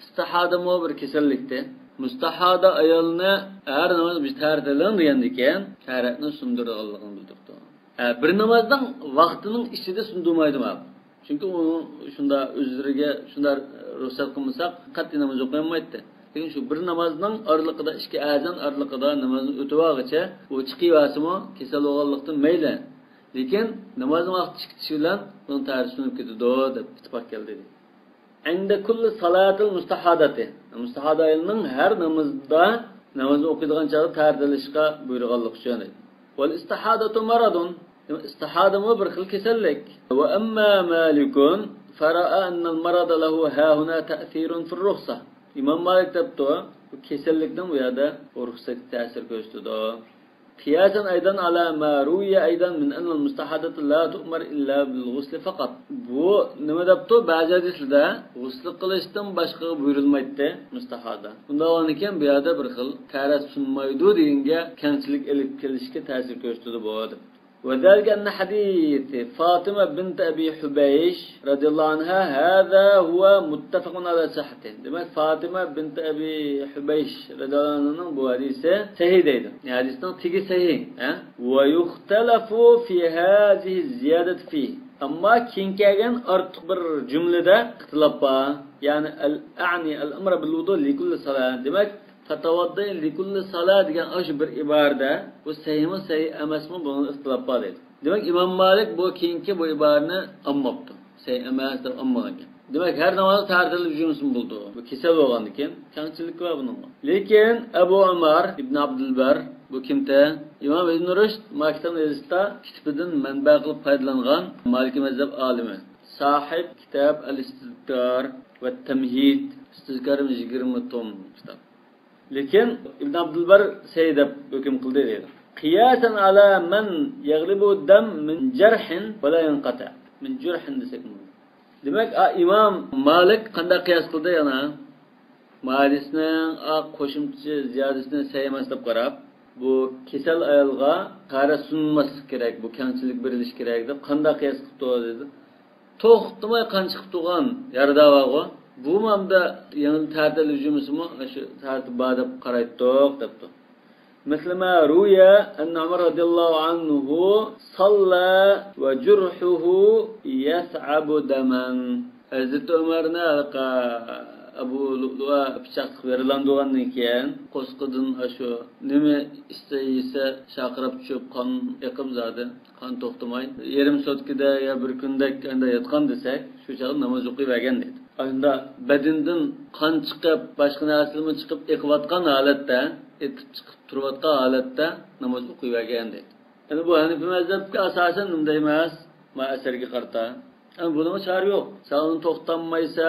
istihadamo bir kasallikda. Mustahada ayolni har namoz bitardilan degan ekan, taratni sundirganligini bildirdi. Bir namozning vaqtining ichida sundurmaydi mab. Çünkü o şunda özleriga şunda ruhsat qilmasak qat'iy namoz o'qimaydi. Lekin shu bir namozning oraliqida ikki azan oraliqida namozni o'tibog'icha u chiqiyasimi kasal bo'lganlikdan mayli. Lekin namozning vaqti chiqishi bilan uni tarsunib ketadi deb ittifoq keldi. Anda kulli salatil mustahadati. Mustahadaning har namozda namozni o'qiydigan chog'da tardilishga buyurganlik uchun. Wal istihadatu maradun. استحاضة برخل كسلك وأما مالك فرأى أن المرض له ها هنا تأثير في الرخصة. إمام مالك تبتوه كسلك دم ويادا ورخصة تأثير كوستو قياسا أيضا على ما روي أيضا من أن المستحاضة لا تؤمر إلا بالغسل فقط. بو نمدبتو بعض حديثلerde غسل قلıştan başka buyurulmaydı mustahada. Bundan iken biyada برخل taras sunmaydı deyince kençilik elip kelişke tesir gösterdi bu adı. وذلك أن حديث فاطمة بنت أبي حبيش رضي الله عنها هذا هو متفق على صحته. demek Fatıma bint Abi Hubeyş radıyallahu anh'ın bu hadisi sahih deydi. Yani hadisden tigi sahih. Ve yuhtalafu fi hazihi ziyadet fi. Ama kinkagen artık bir cümlede ihtilaf var. Yani el-a'ni el-emre bil-vudu li kulli salat. Demek Fatavadda likulli salat degan aş bir ibarada bu sahihmi sahih emasmi bunun ihtilaf var dedi. Demek İmam Malik bu keyinki bu ibarani ammabdı. Sahih emas deb ammagan. Demek her namazda tardilib jumsun buldu. Bu kesel bo'lgan ekan, kamchilik var bunun. Lekin Abu Umar ibn Abdulbar bu kimda? İmam Ibn Rushd maktab yazıda kitobidan manba qilib foydalangan Maliki mazhab olimi. Sahib kitob al-Istizkar va Tamhid. Istizkar 20 tom kitap. Lekin İbn Abdulbar Seydab hüküm kıldı dedi. Qiyasan ala man yaglibu dam min jarhin ve la yanqata. Min jarhin desek mi? Demek İmam Malik qanday qiyas qildi yana? Hadisning qo'shimcha ziyodasini saymaslab qarab, bu kesal ayolga qara sunmaslik kerak, bu kamchilik berilish kerak deb qanday qiyas qildi dedi. To'xtamay qanchiq turgan yardavago bu mamda yangi ta'til hujumisimu shu tartib badab qaraytdiq debdi. Mesela ruya an Umar radhiyallohu anhu salla va jurhuhu yas'abu daman. Hazrat Umarna Abu Lu'lu'a pichoq verilandigandan keyin qo'sqidan shu nima istaysa chaqirib tushib qon eqib zadi, qon to'xtamay yarim sotkada ya bir kunda qanda yotgan desak, shu chaqda namoz o'qiyvergan dedi. Anda bedenden kan çıkıp, başka narsalar çıkıp ekvatkan halatda, etip çıkıp turvatkan halatda namaz okuyuvergen dedi. Yani bu Hanefi mezhebki asasen nımdaymaz, ma esergi karta. Yani buna çare yok. Sen onu toxtanmaysa,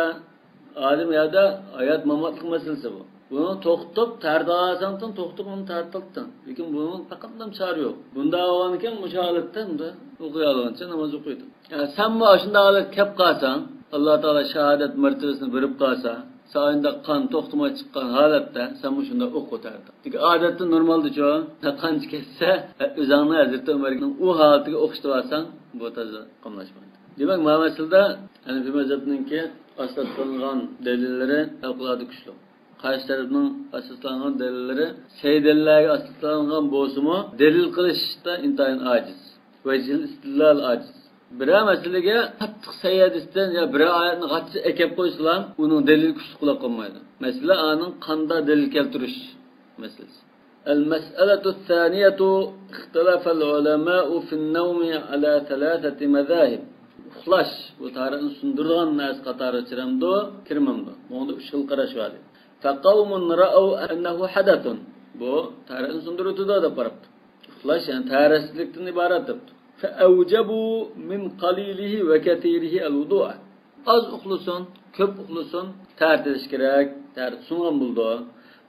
alim ya da hayat mamatlık meselesi bu. Bunu toxtup, terdağasantan, toxtup onu tertalttan. Lekin bunun fakatlam çare yok. Bunda olanken müşahaletten de okuyalığınca namaz okuydu. Yani sen bu aşında halet kep kalsan, Allah Teala şehadet mertebesini verip kalsa, sayında kan toxtumay çıkan halatta sen bu şunda okutardı. Çünkü adette normaldi çoğu. Kan çıketse, özanlı Hazreti Ömer'in o halatı okuşturarsan bu tazı qamlaşmaydı. Demek Muhammed'de Hanefi mezhebininki asaslangan delilleri evkuladı güçlü. Karşı tarafının asaslangan delilleri seydellerge asaslangan bozumu delil kılışta intayin aciz. Vecihil istilal aciz. Bir masalaga qattiq sayadisdan ya bir oyatni qattiq ekib qo'ysalar, uning dalil kuchli qilib qolmaydi. Masala aning qanda dalil keltirish masalasi. المسألة الثانية اختلف العلماء في النوم على ثلاثة مذاهب. Uxlash bu tarixni sundurgan nas qatori chiramdi, kirmamdi. Bunda 3 xil qarash bor. Faqawmun ra'aw annahu hadathun. Bu tarixni sundurutida deb qarabdi. Uxlash yani tarixlikdan iborat debdi. Fa'awjabu min qalilihi va katirihi al-wudu'a. Az uxlasin, ko'p uxlasin, tartilish kerak, tartib sungan bo'ldi.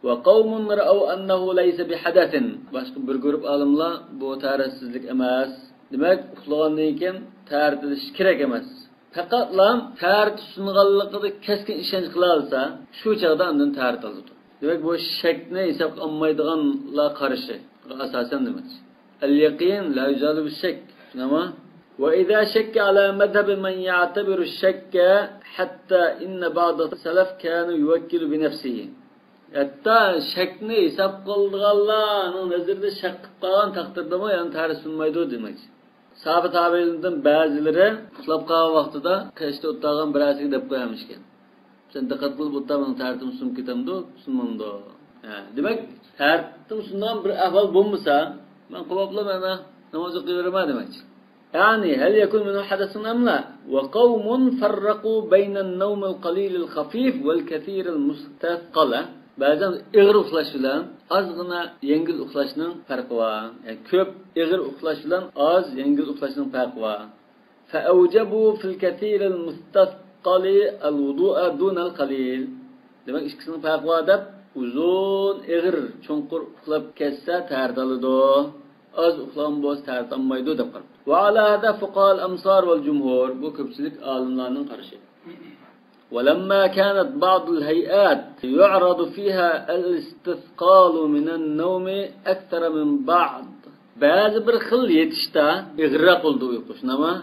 Wa qawmun ra'aw annahu laysa bihadathin. Boshqa bir guruh olimlar bu tarixsizlik emas. Demak, uxlagandan keyin tartilish kerak emas. Faqatlam tartib sunganligida keskin ishonch qila olsa, shu chaqda undan tartiladi. Demak, bu shakni hisob olmaydiganlar qarishi. Asosan demak. Al-yaqin la yuzalu bis-shak. Nima? Wa idha shakka ala madhhab man ya'tabiru ash-shakka hatta inna ba'd as-salaf kanu yuwakkilu bi nafsihi. Hatta shakni hisob qilganlarning nazarida shak qilib qolgan taqdirda yani tarix sunmaydi demak. Sahabe tabiinlardan ba'zilari uxlab qolgan vaqtida kashda o'tgan birasiga deb qo'yamishkan. Sen diqqat qilib o'taman tarixim sunib ketamdi, sunmamdi. Demak, tarixim sungan bir ahvol bo'lmasa, men qiliblar mana namoz o'qiyveraman demak. Yani hal yakun min hadathun am la? Wa qawmun farraqu bayna an-nawm al-qalil al-khafif wal-kathir al-mustathqala. Ba'zan ig'ir uxlash bilan ozgina yengil uxlashning farqi bor. Yani ko'p ig'ir uxlash bilan oz yengil uxlashning farqi bor. Fa'awjabu fil kathir al-mustathqali al-wudu'a dun al-qalil. Demak, ikkisining farqi bor deb uzun, ig'ir, chunqur uxlab ketsa tartiladi. Az uxlagan bo'lsa tartilmaydi deb qarab. Va ala hada fuqaha al-amsar wal-jumhur. Bu ko'pchilik olimlarning qarashi. ولما كانت بعض الهيئات يعرض فيها الاستثقال من النوم أكثر من بعض. بعض bir xil yetishda ig'roq oldu uyqush. Nima?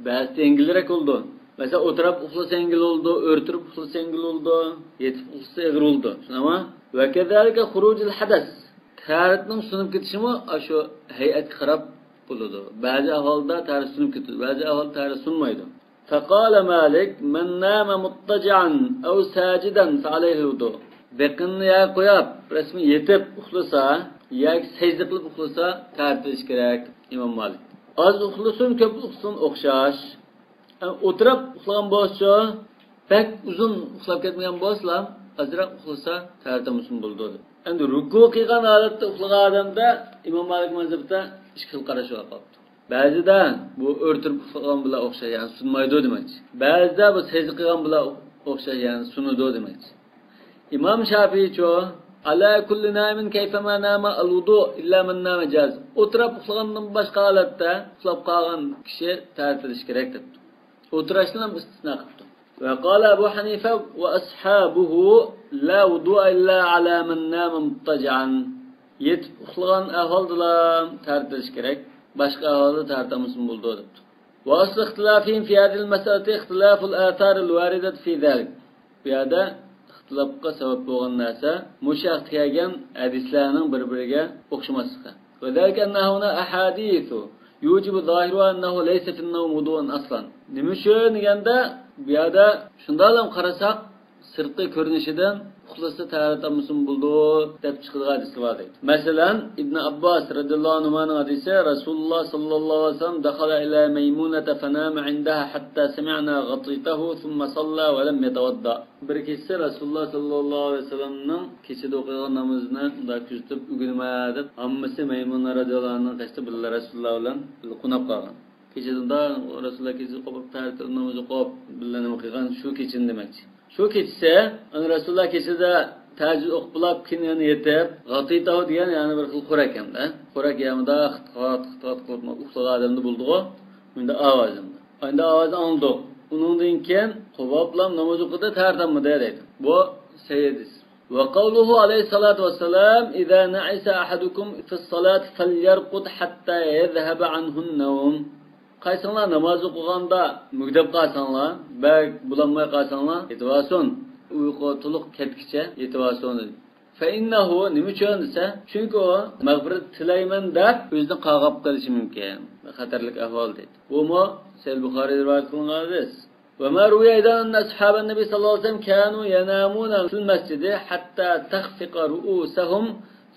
Ba'zi yengilroq oldu. Mesela o'tirib uxlasa yengil oldu, o'rtirib uxlasa yengil oldu, yetib uxlasa ig'ir oldu. Nima? Va kazalika xuruj al-hadas. Tarixning sunib ketishimi shu hay'atga qarab bo'ladi. Ba'zi ahvolda tarix sunib ketadi, ba'zi ahvolda tarix sunmaydi. فقال مالك من نام مضطجعا أو ساجدا فعليه الوضوء. Beqin ya qo'yib, rasmiy yetib uxlasa yoki sajda qilib uxlasa tartilish kerak. Imom Malik. Az uxlasin, ko'p uxlasin o'xshash. O'tirib uxlagan bo'lsa, pek uzun uxlab ketmagan bo'lsa, azroq uxlasa tartimisin bo'ldi. Endi ruku qilgan holatda uxlagan odamda Imom Malik mazhabida ikki xil qarash bor. Ba'zida bu o'rtirib uxlagan bilan o'xshagan sunmaydi demakchi. Ba'zida bu sajda qilgan bilan o'xshagan sunudi demakchi. Imom Shafii'cho ala kulli namin kayfama nama al-wudu illa man nama jaz. O'tirib uxlagandan boshqa holatda uxlab qolgan kishi tartilish kerak debdi. O'tirishdan ham istisno qildi. Va qala Abu Hanifa va ashabuhu la wudu illa ala man nama muttaji'an. Yetib uxlagan ahvolda tartilish kerak. Başka ahvalda tartamisin buldu debdi. Ve aslı ihtilafihim fi hadil meseleti ihtilaful atharil varidat fi zalik. Bu yerda ixtilofga sabab bo'lgan narsa mushaq kelgan hadislarning bir-biriga o'xshamasligi. Va zalika annahuna ahadithu yujibu zahiru annahu laysa fi an-nawm wudu'un aslan. Nima shu deganda bu yerda shunday ham qarasak sirtqi ko'rinishidan uxlasa tartamisin buldu deb chiqilgan hadis bor deydi. Masalan, Ibn Abbas radhiyallohu anhuning hadisi Rasululloh sallallohu alayhi vasallam dakhala ila Maymunata fanama indaha hatta sami'na ghatitahu thumma salla wa lam yatawadda. Bir kechasi Rasululloh sallallohu alayhi vasallamning kechada o'qigan namozini unda kuzatib ugunma deb hammasi Maymuna radhiyallohu anhu qashda billar Rasululloh bilan qunab qolgan. Kechada Rasululloh kechada qo'yib tartib namozni qo'yib billar nima qilgan shu kechin demakchi. Shu kechsa, Rasululloh kechada tahajjud o'qib bo'lib, keyin yetib, g'atitahu degan yana bir xil xo'rak hamda. Xo'rak yamida xit-xit qilib uxlagan odamni buldi-ku. Unda ovozimda. Unda ovozni oldi. Undan keyin quvoblam namoz o'qida tartammi deydi. Bu sayyidis. Va qawluhu alayhi salatu vassalam: "Idza na'isa ahadukum fi as-salat falyarqud hatta yadhhab anhu an-nawm." Qaysanlar namoz o'qiganda mugdab qolsanglar, bak bulanmay qolsanglar, yetvason, uyqu to'liq ketkicha yetvason. Fa innahu nima uchun desa, chunki u mag'firat tilayman deb o'zini qag'ab qilishi mumkin. xatarlik ahvol deydi. Bu mu Sahih Buxoriy rivoyat qilingan hadis. وما روي أيضا أن أصحاب النبي صلى الله عليه وسلم كانوا ينامون في المسجد حتى تخفق رؤوسهم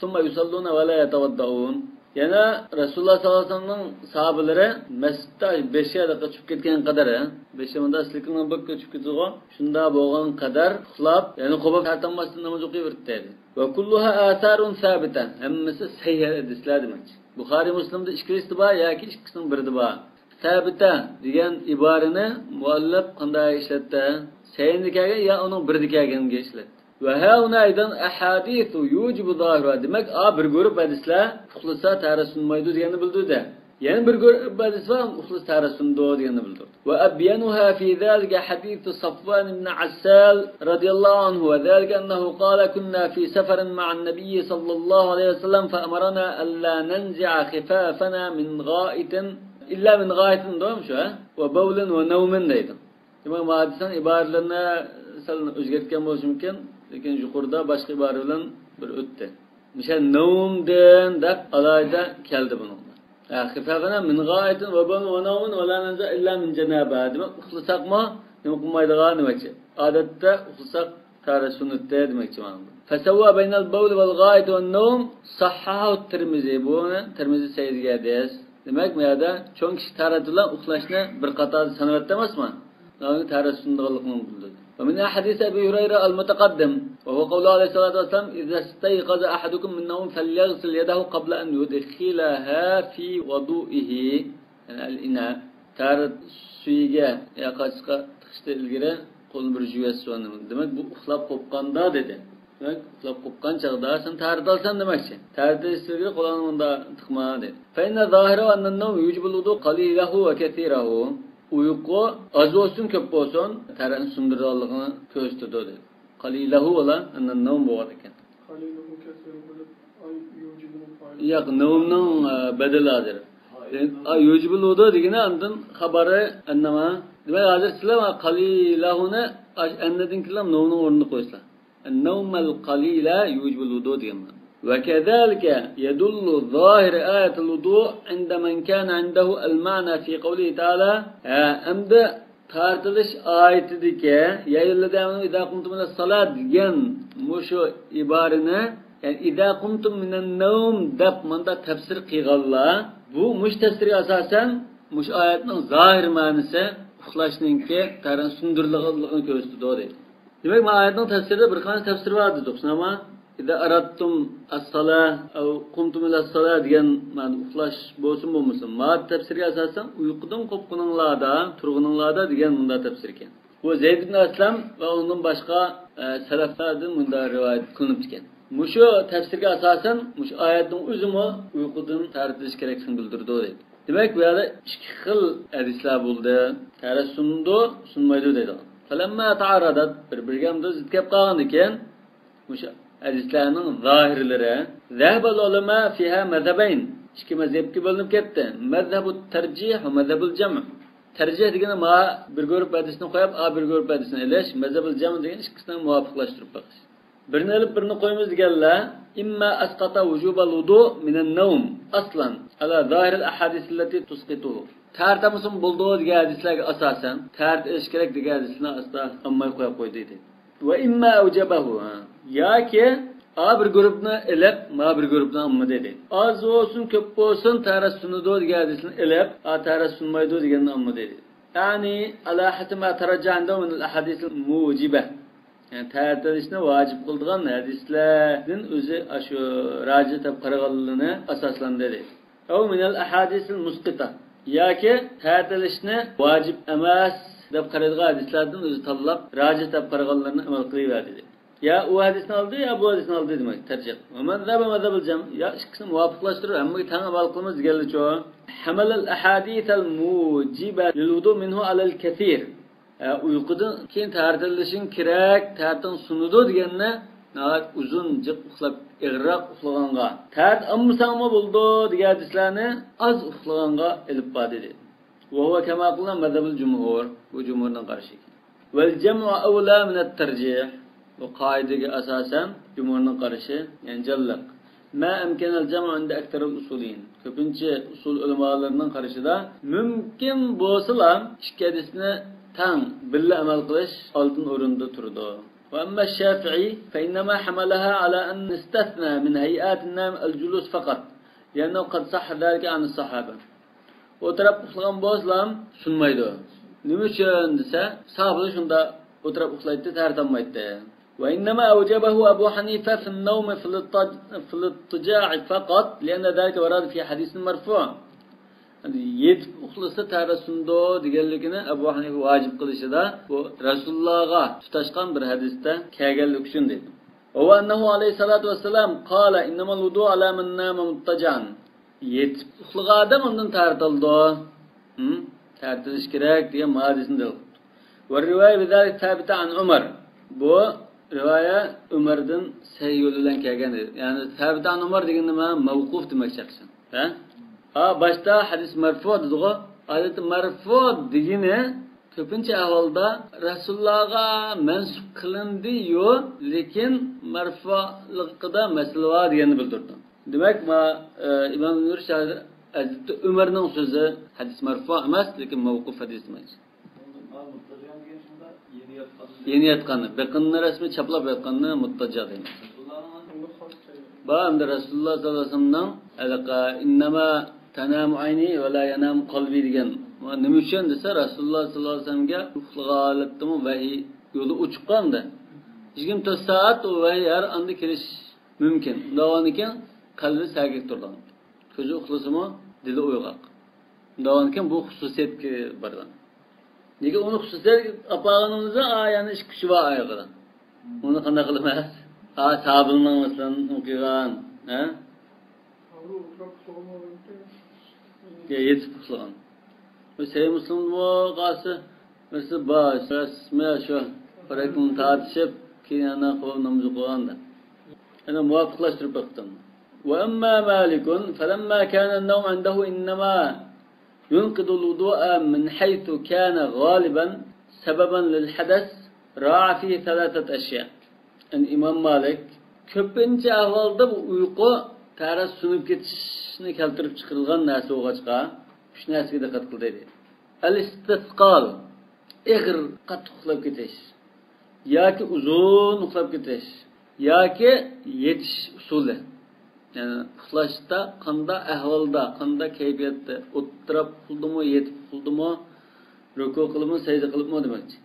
ثم يصلون ولا يتوضؤون. Yana Rasululloh sollallohu alayhi vasallamning sahobalari masjidda 5 daqiqa chiqib ketgan qadar, 5 minutda aslikining bokka chiqib ketgan, shunda bo'lgan qadar uxlab, ya'ni qo'pib tartanmasdan namoz o'qiyverdi. Va kulluha atharun sabita. Hammasi sahih hadislar demakchi. Buxoriy Muslimda ikkisi bor yoki ikkisining birida bor. Sabita degan iborani muallif qanday ishlatdi? Sayyidikaga ya uning birdikaga ishlatdi. Ve hauna aydan ahadithu yujibu zahira. Demek bir grup hadisler uxlasa ta'ra sunmaydi degani bildirdi. Yani bir grup hadisler uxlasa ta'ra sundu degani bildirdi. Ve abyanuha fi zalika hadithu Safwan ibn Assal radiyallahu anhu ve zalika annahu qala kunna fi safarin ma'an nabiy sallallahu aleyhi ve sellem fa amarna alla nanzi'a khifafana min gha'itin illa min gha'itin doğmuş ha? Ve bawlin ve nawmin deydi. Demek bu hadisin ibarlarına o'zgartgan bo'lishi mumkin. Lekin yuqorida boshqa ibora bilan bir o'tdi. Misha nawmdan deb alayda keldi buningda. Xifafana min g'oyatin va bun va nawmun va la nanza illa min janaba. Demak, uxlasaqmi, nima qilmaydigan demakchi. Odatda uxlasak ta'ra sunnatda demakchi mana bu. Fasawwa baynal bawl wal g'oyat va nawm sahhahu Tirmizi. Bu Tirmizi sayyidiga des. Demak, bu yerda cho'ng kishi ta'ra bilan uxlashni bir qator sanatda emasmi? Uning ta'ra sunnatligini bildirdi. ومن حديث أبي هريرة المتقدم وهو قوله عليه الصلاة والسلام إذا استيقظ أحدكم من النوم فليغسل يده قبل أن يدخلها في وضوئه يعني الإناء تارت سويجا يا قاسقة تخشت الجرا قول برجوية سوان demek bu uxlab qopqanda dedi. Demek uxlab qopqan çağda sen tarih alsan demekçi. Tarihte istilgiri qo'loningda tiqma dedi. Fa inna zahira anna an-nawm yujibu al-wudu qalilahu wa kathirahu. Uyku az olsun köp olsun ta'rani sundirganligini ko'rsatadi dedi. Qalilahu olan annan nawm bo'lar ekan. Qalilahu kasir bo'lib ay yujibul fa'il. Yo'q, nawmning badali hozir. Yujibul wudu degani andan xabari annama. Demak, hozir sizlar qalilahuni annadin kilam nawmning o'rnini qo'ysizlar. An-nawmal qalila yujibul wudu deganman. وكذلك يدل ظاهر آية الوضوء عند من كان عنده المعنى في قوله تعالى أمد تارتلش آيتدك يا أيها الذين آمنوا إذا قمتم من الصلاة ديان مشو عبارنا يعني إذا قمتم من النوم دب من دا تفسير قيغالله bu muş tefsiri asasen muş ayetinin zahir manisi uxlashninki taran sundurligini ko'rsatdi deydi. Demak, bu ayetning tefsirida bir qancha tefsir bor dedik. Ama İza aradtum as-salah aw qumtum ila-s-salah degan mana uxlash bo'lsin bo'lmasin. Ma tafsirga asosan uyqudan qo'pquninglarda, turg'uninglarda degan bunda tafsir ekan. Bu Zayd ibn Aslam va undan boshqa salaflardan bunda rivoyat qilinib ekan. Mushu tafsirga asosan mushu oyatning o'zimi uyqudan tartilish kerakligini bildirdi deydi. Demak, bu yerda ikki xil hadislar bo'ldi. Ta'ra sundu, sunmaydi deydi. Falamma ta'aradat bir-biriga zid kelib qolgan ekan, mushu hadislarning zahirlari zahbal ulama fiha mazhabayn. İki mazhabga bo'linib ketdi. Mazhabut tarjih va mazhabul jam'. Tarjih degani ma bir grup hadisni qo'yib, bir grup hadisni elish, mazhabul jam' degan ikkisini muvofiqlashtirib baqish. Birini olib birini qo'yamiz deganlar, imma asqata wujubal wudu min an-nawm aslan ala zahir al-ahadith allati tusqituhu. Tartamusun bo'ldi degan hadislarga asosan, tart ish kerak degan hadisni asla ammay qo'yib qo'ydi dedi. Ve imma awjabahu yoki bir grupni ilib ma bir grupni amma dedi. Az olsun ko'p olsun ta'ra sunudi degan hadisni ilib ta'ra sunmaydi deganni amma dedi. Ya'ni ala hatma tarajjanda min al-ahadith al-mujiba. Yani ta'tilishni vojib qildigan hadislardan o'zi shu raji deb qaraganligini asoslandi dedi. Aw min al-ahadith al-musqita yoki ta'tilishni vojib emas deb qaraydigan hadislardan o'zi tanlab raji deb qaraganlarni amal qilaverdi dedi. Ya o hadisni oldi ya bu hadisni oldi demek tercih. Mazhabul jam' ya ikkisini muvofiqlashtirib hammaga tang amal qilamiz deganlicha. Hamal al-ahadith al-mujiba lil-wudu minhu ala al-kathir. Uyqudan keyin tartilishing kerak, tartin sunudi deganni nahayat uzun jiq uxlab ig'roq uxlaganga. Tart ammasangmi bo'ldi degan hadislarni az uxlaganga ilib bordi dedi. Wa huwa kama qulna mazhabul jumhur, bu jumhurning qarashi. Wal jam'u awla min at-tarjih. Bu qoidaga asosan jumhurning qarashi, yani jalliq. ma amkana al-jam'u inda akthar al-usulin. Ko'pincha usul ulamolarning qarashida mumkin bo'lsa-ham ikki hadisni tang birga amal qilish oldin o'rinda turdi. وأما الشافعي فإنما حملها على أن استثنى من هيئات النوم الجلوس فقط لأنه قد صح ذلك عن الصحابة. Oturup uxlagan bo'lsam sunmaydi. Nima uchun desa, sahobalar shunda o'tirib uxlaydi, tartanmaydi. Va innama awjabahu Abu Hanifa fi an-nawm fi al-ittija' faqat lianna dhalika warada fi hadith marfu'. Yetib uxlasa tarasundo deganligini Abu Hanifa vojib qilishida bu Rasulullohga tutashgan bir hadisda kelganlik uchun dedi. Va annahu alayhi salatu vassalam qala innamal wudu ala man nama muttajan. Yetib uxlagan odam undan tartildi. Tartilish kerak degan hadisni dedi. Va rivoya bizalik sabita an Umar. Bu rivoya Umardan sahih yo'l bilan kelgan edi. Ya'ni sabita an Umar degan nima? Mavquf demak chiqsin. Ha? Başta hadis marfu dediğo, adet marfu degini ko'pincha ahvolda Rasulullahga mansub qilindi yo, lekin marfu'ligida masala bor deganni bildirdi. Demak, İmam Nur Shahid Hazrat Umarning so'zi hadis marfu emas, lekin mavquf hadis emas. Yeni yatqanni, biqinni rasmi chaplab yatqanni muttaja deymiz. Ba hamda Rasululloh sollallohu alayhi vasallamning alaqa innama tanamu ayni va la yanam qalbi degan. Nima uchun desa Rasululloh sollallohu alayhi vasallamga uxlaganlikdimi vahiy yo'li uchiqqanda 24 soat u vahiy har anda kelish mumkin. Undan keyin qalbi sagik turgan. Ko'zi uxlasimi, dili uyg'oq. Undan keyin bu xususiyatga borgan. Nega uni xususiyat apag'animizda ya'ni ish kuchi bor oyog'ida. Uni qanday qilamiz? Sahabının mesela okuyan, yetip uxlagan. Bu şey Müslüman bu qası mesela baş, resmi şu parakun tartışıp kiyana qo'l namaz o'qiganda. Ana muvofiqlashtirib o'qdim. Wa amma Malikun falamma kana an-nawm 'indahu innama yunqidu al-wudu'a min haythu kana ghaliban sababan lil-hadath ra'a fihi thalathat ashya'. Yani İmam Malik köpünce ahvalda bu uyku taras sunub ketishni keltirib chiqarilgan narsa o'g'achqa shu narsaga diqqat qil dedi. Al-istisqal ig'ir qattiq uxlab ketish yoki uzun uxlab ketish yoki yetish usuli. Yani uxlashda qanday ahvolda, qanday kayfiyatda o'tirib uxldimi, yetib uxldimi, ruku qilibmi, sajda qilibmi demakchi.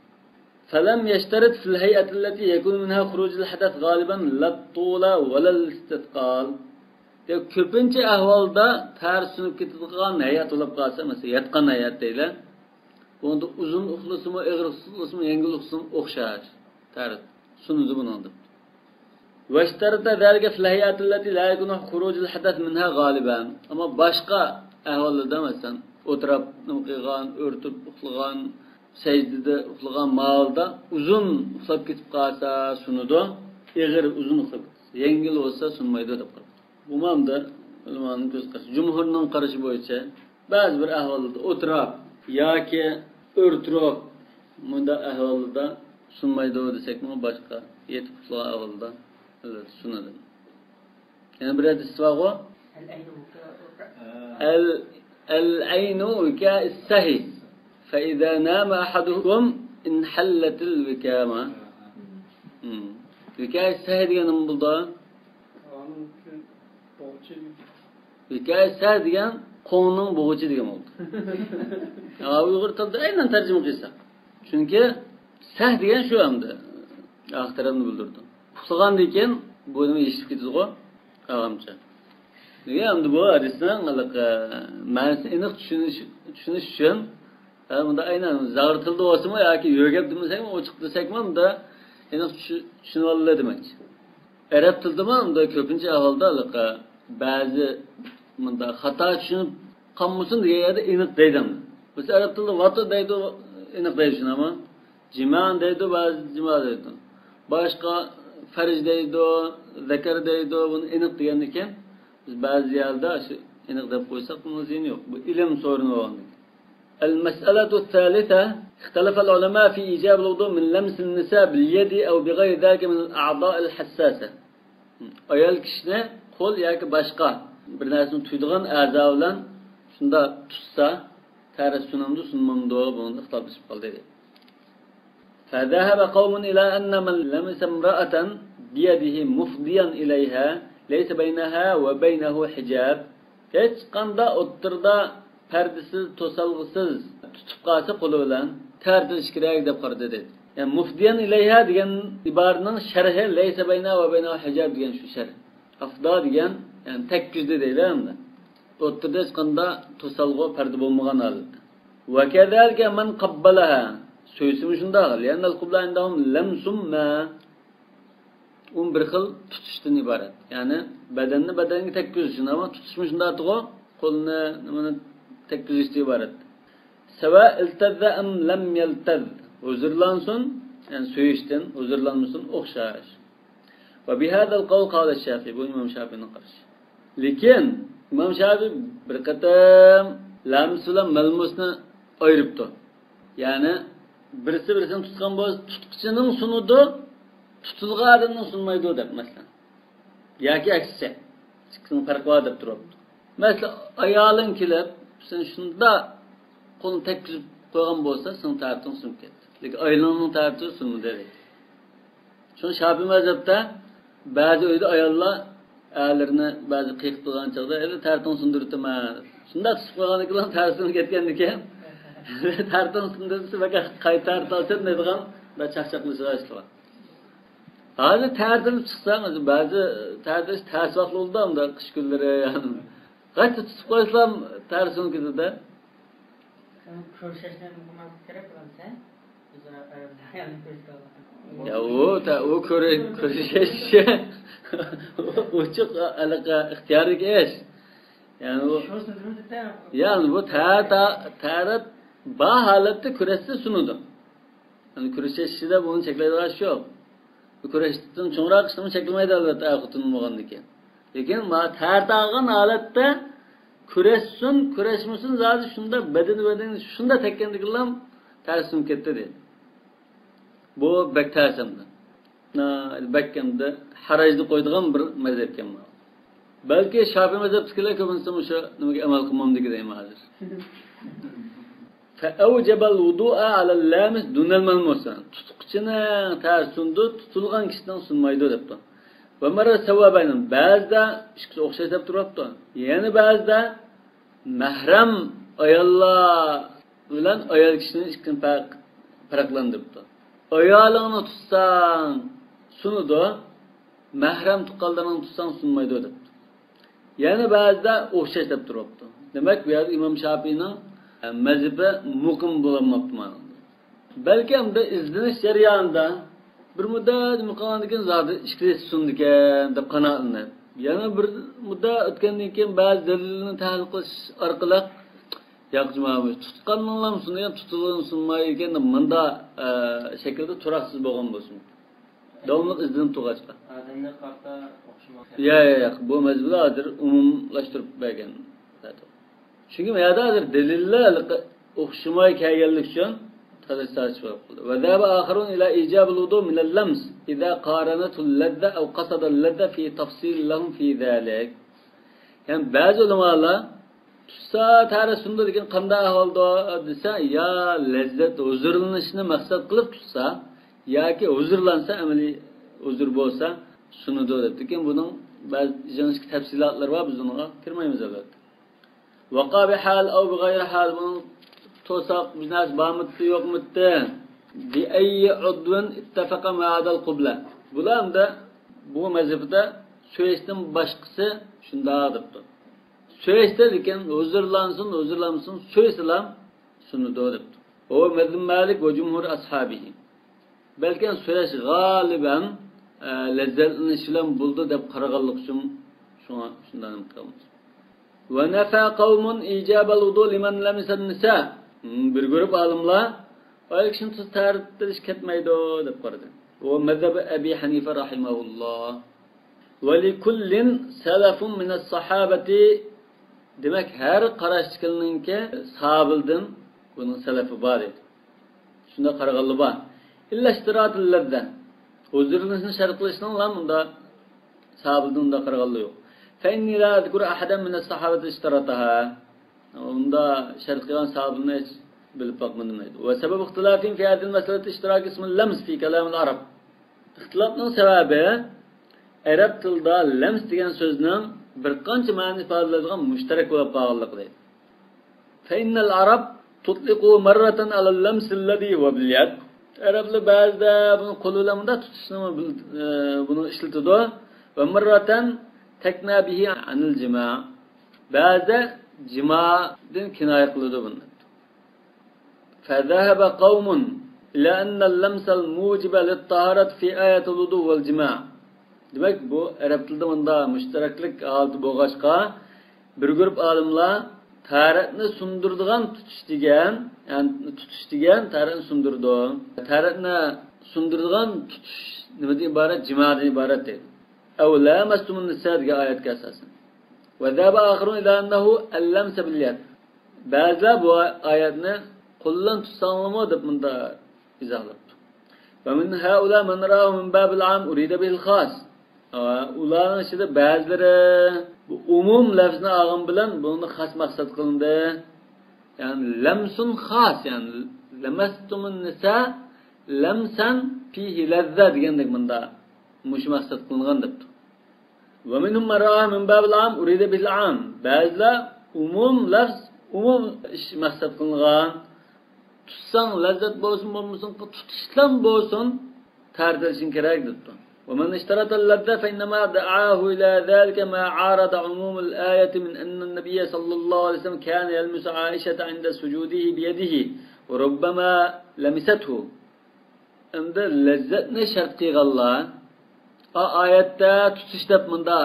فلم يشترط في الهيئة التي يكون منها خروج الحدث غالبا لا الطول ولا الاستثقال. Köpünce ahvalda ters sunub ketadigan hayat olib qolsa, mesela yatqan hayat deylar. Bunda uzun uxlasimi, og'ir uxlasimi, yengil uxlasimi o'xshash. Ters sunuzi buningdir. Vashtarata zalika fil hay'at allati la yakunu khuruj al hadath minha galiban. Ama boshqa ahvollarda masalan o'tirib qilgan, o'rtib uxlagan secdede uxlagan malda uzun uxlab ketib qolsa sunudu, eg'ir uzun uxlab ketsa, yengil bo'lsa sunmaydi deb qo'ydi. Bu mamda ulamoning ko'z qarashi, jumhurning qarashi bo'yicha ba'zi bir ahvolda o'tirib yoki o'rtirib bunda ahvolda sunmaydi desakmi, boshqa yetib uxlagan ahvolda sunadi. Yana bir hadis bor. Al-aynu wika'is sahi. فإذا نام أحدكم انحلت الوكامة. Vikaye sahih degan nima bo'ldi? Vikaye sahih degan qo'ngning bo'g'ichi degan bo'ldi. Uyg'ur tilida aynan tarjima qilsa. Chunki sah degan shu hamda axtarabni bildirdi. Uxlagandan keyin bu nima eshitib ketdi-ku? Og'amcha. Nega endi bu hadisdan ma'nosini aniq tushunish uchun bunda aynan zag'ir tilda bo'lsa-mi yoki yo'gab demasakmi, ochiq desakmi, bunda aniq tushunib oladi demakchi. Arab tildami unda ko'pincha ahvolda ba'zi bunda xato tushunib qolmasin degan yerda aniq deydi. Biz arab tilida vata deydi, aniq deydi shunami? Jiman deydi, ba'zi jima deydi. Boshqa farj deydi, zakar deydi, buni aniq degan ekan, biz ba'zi yerda shu aniq deb qo'ysak, buni ziyni yo'q. Bu ilm so'rini bo'ldi. المسألة الثالثة اختلف العلماء في إيجاب الوضوء من لمس النساء باليد أو بغير ذلك من الأعضاء الحساسة. Ayol kishini qo'l yoki boshqa bir narsani tuydigan a'zo bilan shunda tutsa ta'ris sunamdi sunmamdi buni ixtiloflashib qoldi dedi. فذهب قوم إلى أن من لمس امرأة بيده مفضيا إليها ليس بينها وبينه حجاب. Hech qanday o'ttirda pardasiz, to'salg'isiz tutib qolsa qo'li bilan tartish kerak deb qaradi dedi. Yani mufdiyan ilayha degan iboraning sharhi laysa bayna va bayna hijab degan shu sharh. Afda degan yani tekkizdi deydi endi. O'ttirda hech qanday to'salg'u parda bo'lmagan holatda. Va kadalika man qabbalaha so'ysim shunda lianal qibla indahum lamsumma bir xil tutishdan iborat. Ya'ni badanni badanga tekkizishdan ama tutishmi shunda to'g'ri qo'lni nimani tekkizishdan iborat. Sava iltazza am lam yaltaz uzrlansun yani so'yishdan uzrlanmasin o'xshash. Va bihadal qawl qala Shafi'i bu Imom Shafi'ning qarashi. Lekin Imom Shafi'i bir qatam lams bilan malmusni ayiribdi. Ya'ni birisi-birisini tutgan bo'lsa tutqichining sunudi tutilganning sunmaydi deb masalan. Yoki aksicha. Ikkining farqi bor deb turibdi. Masalan, ayoling kelib, sen shunda qo'lni tekkizib qo'ygan bo'lsa, sen tartib sunib ketdi. Lekin ayolning tartibi sunmaydi dedi. Shuni Shafi'i mazhabda ba'zi uyda ayollar erlarni ba'zi qiyiq qilgan chog'da tartib sundiribman. Shunda tutib qo'yganidan tartib ketgandikan tartib sundirsa baka qaytarib olsin deydigan va chaqchaqlashlar. Hozir tartib chiqsangiz ba'zi tartib tasvaqli bo'ldi unda qish kunlari yani. Qancha tutib qo'ysam tartib ketadi. Ko'rishishdan nima kerak bo'lsa, o'zaro ayolni ko'rishga. Ya o ko'rishish ochiq aloqa ixtiyoriy ish. Yani bu tarif ba holatda kurashsa sunudi. Yani kurashishda buni cheklaydigan ish yo'q. Bu kurashdan cho'ngroq ishni cheklamaydi albatta axutun bo'lgandan. Lekin ma tartag'an holatda kurashmasin zadı shunda badan shunda tekkandigilam tarsim ketdi dedi. Bu bek tarsimdi. Bekkamda harajni qo'ydigan bir mazhabkan. Balki Shafi'i mazhabchilar ko'pincha o'sha nimaga amal qilmam degan hozir. فأوجب الوضوء على اللامس دون الملموس. Tutqichini tarsundu tutilgan kishidan sunmaydi debdi. Va mara savabayning ba'zida ikkisi o'xshash deb turibdi. Ya'ni ba'zida mahram ayollar bilan ayol kishining ikkini farqlandiribdi. Ayolingni tutsang sunudi, mahram tuqqanlarni tutsang sunmaydi debdi. Ya'ni ba'zida o'xshash deb turibdi. Demak, bu yerda Imom Shafi'ning mazhabi muqim bo'lmoqda. Balki hamda izlanish jarayonida bir muddat muqamandigan zodi ishkilib sundigan deb qanoatlanadi. Yana bir muddat o'tgandan keyin ba'zi dalillarni tahlil qilish orqali yo'qmi tutqanlar sungan tutilgan sunmay ekan bunda shaklda turaqsiz bo'lgan bo'lsin. Davomli izlanib turg'achqa. Odamlar qarta o'xshamoqda. Yo'q, bu mazhablar hozir umumlashtirib bergan. Chunki bu yerda hozir dalillar o'xshamay kelganlik uchun tadassash bo'ldi. Va daba axirun ila ijab al-wudu min al-lams idza qaranatu al-ladza aw qasada al-ladza fi tafsil lahum fi zalik. Yani ba'zi ulamolar tutsa tarasunda degan qanday ahvolda desa, ya lazzat huzurlanishni maqsad qilib tutsa yoki huzurlansa amaliy huzur bo'lsa sunudi deb. Lekin buning ba'zi jinsiy tafsilotlar bor, biz unga kirmaymiz albatta. Vaqa bi hal aw bi g'ayri hal to'saq biznes barmıttı yo'qmidi bi ayyi udvin ittafaqa ma'adal qibla. Bular da bu mazhabda so'yishdan boshqasi shunda debdi. So'yishda lekin huzurlansin so'ysalam sunudi debdi. O mazhab Malik va jumhur ashabihi. Balki so'yish g'aliban lazzatlanishlar bilan bo'ldi deb qaraganlik uchun shundan qilamiz. Ve nefa kavmun icabel wudu liman lamisa nisa. Bir grup alimlar ayol kishini tartib ketmaydi deb qaradi. Bu mazhab Abi Hanifa rahimahulloh. Ve li kullin salafun min as-sahabati. Demek her qarashchilarninki sahabildan bunun salafi bor edi. Shunda qaraganlar bor. İlla istiratul ladza. Huzurlanishni shart qilishdan ham unda sahabildan unda qaraganlar yo'q. فإني لا أذكر أحدا من الصحابة اشترطها. Onda şart kılan sahabını hiç bilip bakmadım dedi. Ve sebep ihtilafin fi hadil meseleti iştirak ismi lems fi kelamil Arab. İhtilafның sebebi Arap tilida lems degan so'zning bir qancha ma'ni ifodalaydigan mushtarak bo'lib qolganligi deydi. Fa innal arab tutliqu marratan ala al-lams alladhi huwa bil yad. Arablar ba'zida buni qo'l bilan tutishni buni ishlatadi va marratan takna bihi anil jima'. Ba'zida jimadan kinoya qiladi buni. Fa dhahaba qaumun ila anna al-lams al-mujib lit-taharat fi ayat al-wudu wal jima'. Demek bu Arap tilida bunda mushtaraklik oldi bo'lg'achqa bir guruh olimlar taratni sundurdigan tutish degan, ya'ni tutish degan taratni sundurdi. Taratni sundurdigan tutish nimadan iborat? Jimadan iborat deydi. Aw lamastumun nisa degan oyatga asosan. Va zaba akhirun ila annahu al-lams bil yad. Ba'zilar bu oyatni qo'ldan tutsanmi deb bunda izohlabdi. Va min haula man ra'a min babil am urida bil khas. Ularning ichida ba'zilari bu umum lafzni olgan bilan buni xos maqsad qilindi. Ya'ni lamsun xos, ya'ni lamastumun nisa lamsan fihi lazza degandek bunda mush maqsad qilingan debdi. Va minhum mar'a min babil am urida bil am. Ba'zilar umum lafz umum ish maqsad qilingan. Tutsang lazzat bo'lsin bo'lmasin, tutishdan bo'lsin tartilishing kerak debdi. ومن اشترط اللذة فإنما دعاه إلى ذلك ما عارض عموم الآية من أن النبي صلى الله عليه وسلم كان يلمس عائشة عند سجوده بيده وربما لمسته. عند لذتنا شرطي الله آياتта tutishda bunda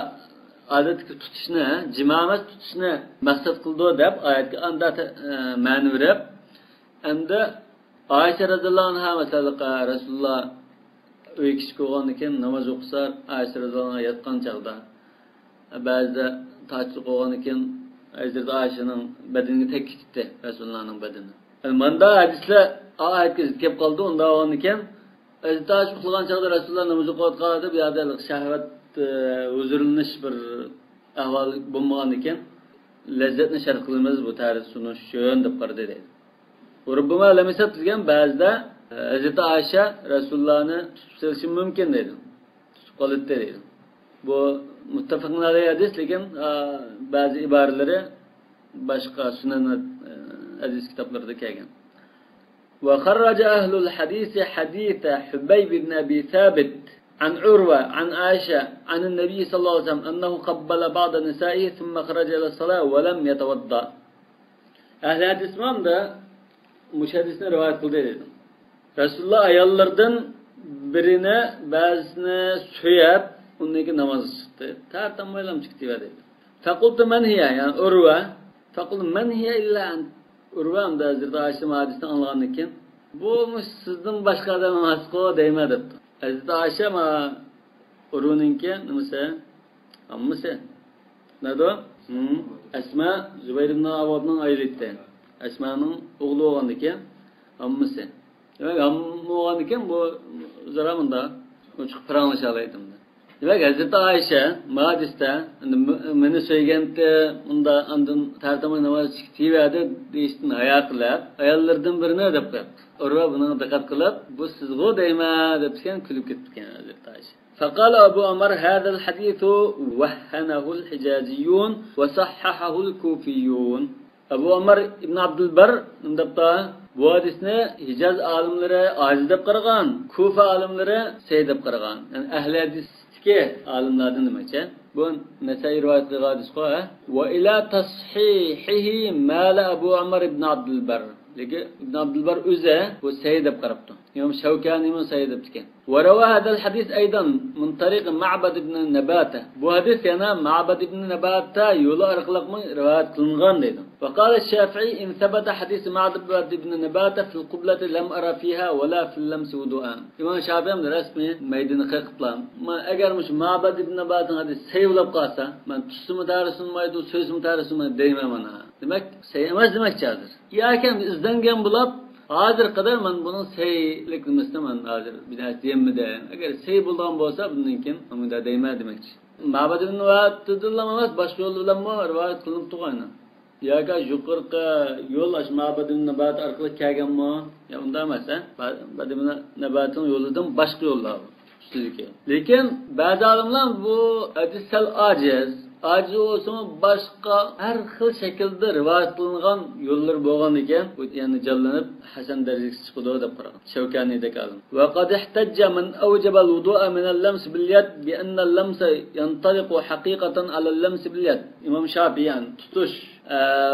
odatga tutishni, jimamas tutishni maqsad qildi deb oyatga anda ma'ni berib, endi Oysha radhiyallohu anha masalan Rasululloh uy kishi qo'ygandan keyin namoz o'qisa, Oysha radhiyallohu anha yotgan chog'da ba'zida tajrid qo'ygandan keyin Hazrat Oyshaning badaniga tekkitdi, Rasulullohning badani. Manda hadislar oyatga kelib qoldi, unda olgandan keyin Hazrat Oysha uxlagan chog'da Rasululloh namoz o'qiyotganda bu yerda shahvat o'zirlanish bir ahvol bo'lmagandan keyin lazzatni shart qilamiz bu tarix sunish uchun deb qaradi dedi. Rubbama lamisat degan ba'zida Hazrat Oysha Rasulullohni tutib silishi mumkin dedi. Tutib qoldi dedi. Bu muttafaqun alayhi hadis, lekin ba'zi iboralari boshqa sunan hadis kitoblarida kelgan. Wa kharraja ahlul hadis hadith Hubayb ibn Abi Thabit عن عروة عن عائشة عن النبي صلى الله عليه وسلم أنه قبل بعض نسائه ثم خرج إلى الصلاة ولم يتوضأ. أهل hadis da müşahidesine rivayet kıldı dedim. Resulullah ayollardan birine bazısını söyüp onunki namazı çıktı. Tartan baylam çıktı dedi. Fakultu men hiye, yani Urva. Fakultu men hiye illa Urva'm da Hazreti Ayşe hadisini anlayandan keyin bu sizden başka adam namaz kılı değme dedi. Hazreti Ayşe ma Urva'nınki nimesi? Ammisi. Nerede o? Esma Zübeyir ibn Avad'ın ayrıttı. Esma'nın oğlu olandan keyin ammisi. Demek amma olandan keyin bu zaramında çıkıp pıranlaşalaydım. Demek Hazreti Ayşe hadiste meni söyleyende bunda andın tartama namaz çıktı verdi deyiştin hayatlar ayollardan birine dep qo'ydi. Urva buni diqqat qilib bu sizga deyma debken kulib ketgan Hazreti Ayşe. فقال أبو عمر هذا الحديث وهنه الحجازيون وصححه الكوفيون. Abu Umar ibn Abdülbar ndapta bu hadisni Hicaz alimlari aziz deb qaragan, Kufa alimlari say deb qaragan. Yani ahli hadisdagi alimlardan demakchi. Bu Nasai rivoyat qilgan hadis qo. Va ila tashihihi mala Abu Umar ibn Abdülbar. Lekin Ibn Abdülbar o'zi bu say deb qarabdi. Imom Shawkani min say deb ekan. Va rawa hada al-hadis aydan min tariq Ma'bad ibn Nabata. Bu hadis yana Ma'bad ibn Nabata yo'li orqali rivoyat qilingan deydi. Va qala Shafi'i in thabata hadis Ma'bad ibn Nabata fi al-qiblati lam ara fiha wala fi al-lams wudu'an. Imom Shafi'i rasmi maydini qiliblar. Men agar mush Ma'bad ibn Nabata hadis sayolab qolsa, men tusimi tarisinmaydi, so'zim tarisinmaydi deyman mana. Demak, say emas demakchidir. Yoki izlangan bo'lib hozir qadar men buni saylik nimasidan men hozir bir narsa deyimmi de. Agar say bo'lgan bo'lsa bundan keyin unda deyman demakchi. Ma'bad ibn Nuvat'dan emas, boshqa yo'l bilan rivoyat qilinib turgan. Yoki yuqorqi yo'l ash Ma'bad ibn Nuvat orqali kelganmi? Ya unda emas, Ma'bad ibn Nuvatning yo'lidan boshqa yo'llar ustidagi. Lekin ba'zi olimlar bu hadis sal ojiz olsa boshqa har xil shaklda rivoyat qilingan yo'llar bo'lgan ekan, bu ya'ni jallanib hasan darajasiga chiqdi deb qaragan. Shavkaniyda qo'ldi. Va qad ihtajja man awjaba al-wudu'a min al-lams bil yad bi anna al-lamsa yantaliqu haqiqatan ala al-lams bil yad. Imom Shafi'i tutush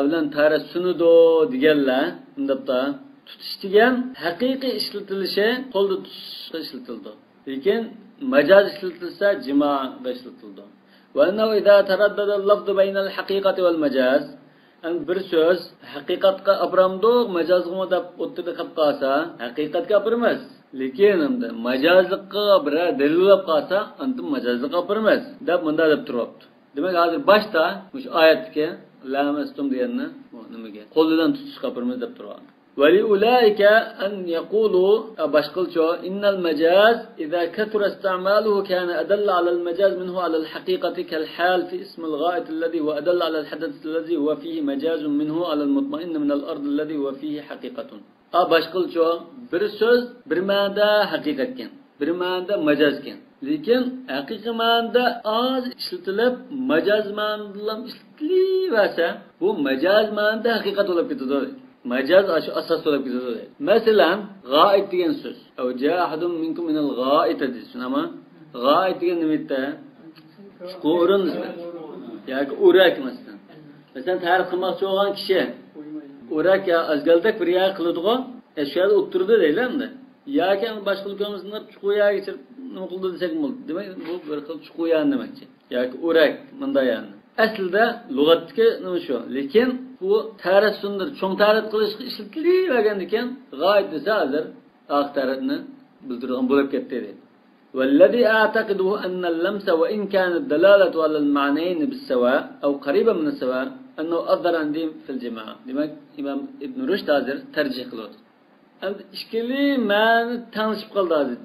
bilan taras sunudo deganlar, undabda tutish degan haqiqiy ishlatilishi qo'lda tutishga ishlatildi. Lekin majaz ishlatilsa jimo'da ishlatildi. وأنه إذا تردد اللفظ بين الحقيقة والمجاز أن برسوس حقيقة أبرمدو مجاز غمدا أترد خبقاسا حقيقة أبرمز لكن مجاز قبرا دليل أبقاسا أنتم مجاز أبرمز ده من ده تروبت demek hazır başta muş ayetke lamestum diyenine nimiga qo'ldan tutish qapirmiz deb turadi. ولأولئك أن يقولوا باشقلشو إن المجاز إذا كثر استعماله كان أدل على المجاز منه على الحقيقة كالحال في اسم الغائط الذي هو أدل على الحدث الذي هو فيه مجاز منه على المطمئن من الأرض الذي هو فيه حقيقة. باشقلشو برسوز برمادا حقيقة كان برمادا مجاز كان. Lekin haqiqiy ma'noda oz ishlatilib majaz ma'noda ishlatilaversa bu majaz ma'noda haqiqat bo'lib ketadi. Majaz shu asos bo'lib ketadi. Masalan, g'oit degan so'z. Aw ja'ahadun minkum minal g'oit desin, ama g'oit degan nima? Chuqurun yoki urak masalan. Masalan, tarix qilmoqchi bo'lgan kishi urak ya azgaldak bir yer qiladigan, shu yerda o'tirdi deylamda. Yoki boshqa ulkamizlar chuqur yerga chirib nima qildi desak bo'ladi. Demak, bu bir xil chuqur yer demakchi. Yoki urak bunday yerni. Aslida lug'atdagi nima shu. Lekin bu tarix sundir, cho'ng tarix qilishga ishlatilavergan ekan, g'oyat desa hozir oq tarixni bildirgan bo'lib ketdi deydi. والذي أعتقده أن اللمس وإن كانت الدلالة على المعنيين بالسواء أو قريبة من السواء أنه أظهر عندي في الجماعة. لذلك إمام ابن رشد هذا ترجيح قلوت. إشكالي معنى تنشب قلد هذا.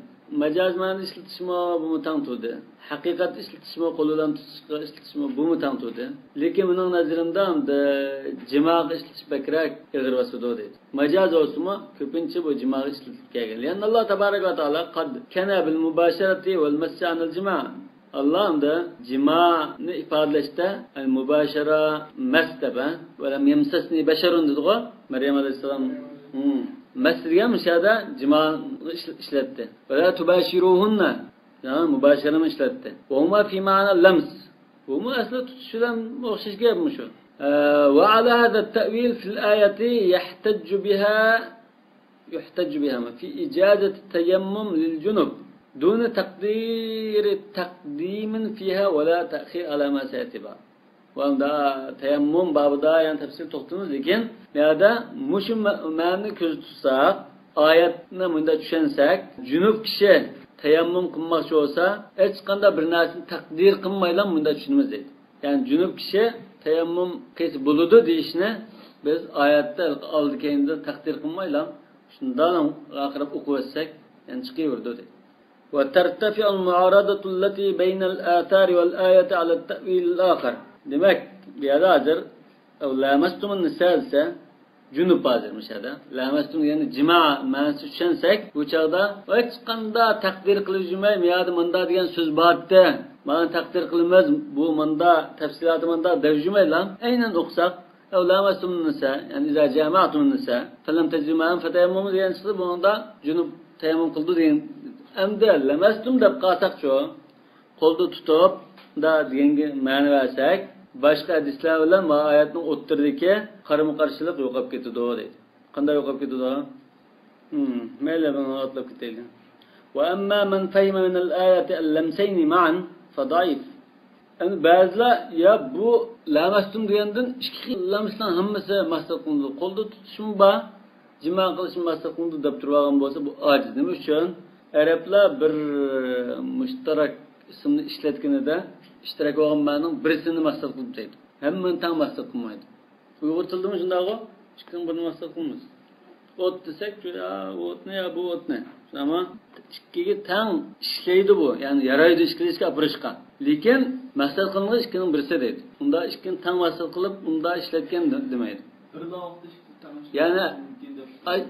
Majaz ma'ni ishlatishmo bu mutantudi. Haqiqat ishlatishmo qo'lidan tutishga ishlatishmo bu mutantudi. Lekin mening nazarimda hamda jimoa ishlatish bakrak ig'ir vasudo deydi. Majaz o'smi ko'pincha bu jimoa ishlatib kelgan. Ya'ni Alloh tabaraka va taolo qad kana bil mubasharati wal mas'i anil jimoa. Alloh hamda jimoani ifodalashda al mubashara mastaba va lam yamsasni basharun dedi-ku Maryam alayhisalom. Masriga mishada jimoa ishlatdi. Va tubashiruhunna. Yani mubasharani ishlatdi. Va huma fi ma'na lams. Bu asli tutish bilan o'xshash gapmi shu. Va ala hada at-ta'wil fi al-ayati yahtaju biha fi ijazati at-tayammum lil-junub dun taqdim fiha wa la ta'khir ala ma sayatiba. Vanda tayammum babida yani tafsir to'xtamiz, lekin yerda mushu ma'noni ko'z tutsak, oyatni bunda tushunsak, junub kishi tayammum qilmoqchi bo'lsa, hech qanday bir narsani taqdir qilmaylan bunda tushunamiz deydi. Ya'ni junub kishi tayammum qilsa bo'ladi deyishni biz oyatda oldi keyinda taqdir qilmaylan, shundan oxirab o'qib yani chiqaverdi deydi. Wa tartafi al-mu'aradatu allati bayna al-athari wal-ayati ala at-ta'wil al-akhar. Demek bir yerde hazır lamastumun nisalsa junub hazırmış ya da lamastum yani cima manası düşünsek bu çağda hiç qanda takdir qilishmay miyadi manda degan so'z borda mana takdir qilmaz bu manda tafsilati manda devjumay lan aynan o'qsak lamastum nisa yani iza jama'tum nisa falam tajma'an fatayammum degan so'z bunda junub tayammum qildi degan endi lamastum deb qolsaqcho qo'lda tutib da deganga ma'no versak başka hadislar bilan bu oyatning o'ttirdiki qarama-qarshilik yo'qolib ketadi deydi. Qanday yo'qolib ketadi? Mayli buni atlab ketaylik. Wa amma man fahima min al-ayati al-lamsayn ma'an fa da'if. Endi ba'zilar ya bu lamastum degandan ikki lamsdan hammasi maqsad qilindi. Qo'lda tutishmi bor, jima qilishmi maqsad qilindi deb turgan bo'lsa bu ojiz. Nima uchun? Arablar bir mushtarak ismni ishlatganida ishtirak olgan ma'noning birisini maqsad qilib deydi. Hammani tang maqsad qilmaydi. Uyg'ur tilida shundaymi? Hech kim buni maqsad qilmaydi. o't desak, ya bu o'tni, ya bu o'tni. Ama ikkiga tang ishlaydi bu. Ya'ni yaraydi ishlashga, apirishga. Lekin maqsad qilgan ikkining birisi deydi. Unda ikkini tang maqsad qilib, unda ishlatgan demaydi. Ya'ni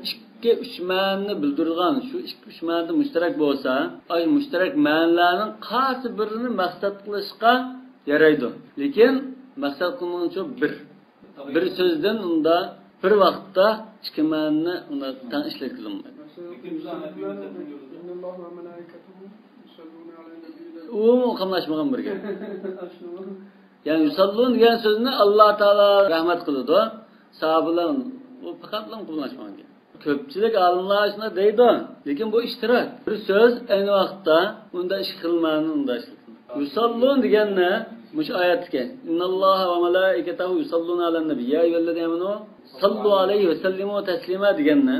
ikki uch ma'noni bildirgan, shu ikki uch ma'noda mushtarak bo'lsa, ay mushtarak ma'nolarning qaysi birini maqsad qilishga yaraydi. Lekin maqsad qilgancha bir so'zdan unda bir vaqtda ikki ma'noni unda tang ishlatilmaydi. U qamlashmagan bir gap. Ya'ni yusallun degan so'zni Alloh taolo rahmat qiladi. Sahobalar u faqatlam qullanishmagan gap. Ko'pchilik olimlar shuni deydi, lekin bu ishtirok. Bir so'z ayni vaqtda unda ish qilmani unda ishlatiladi. Yusallun deganni mush oyatga innalloha va malaikatahu yusalluna alan nabiy ya ayyuhallazina amanu sallu alayhi va sallimu taslima deganni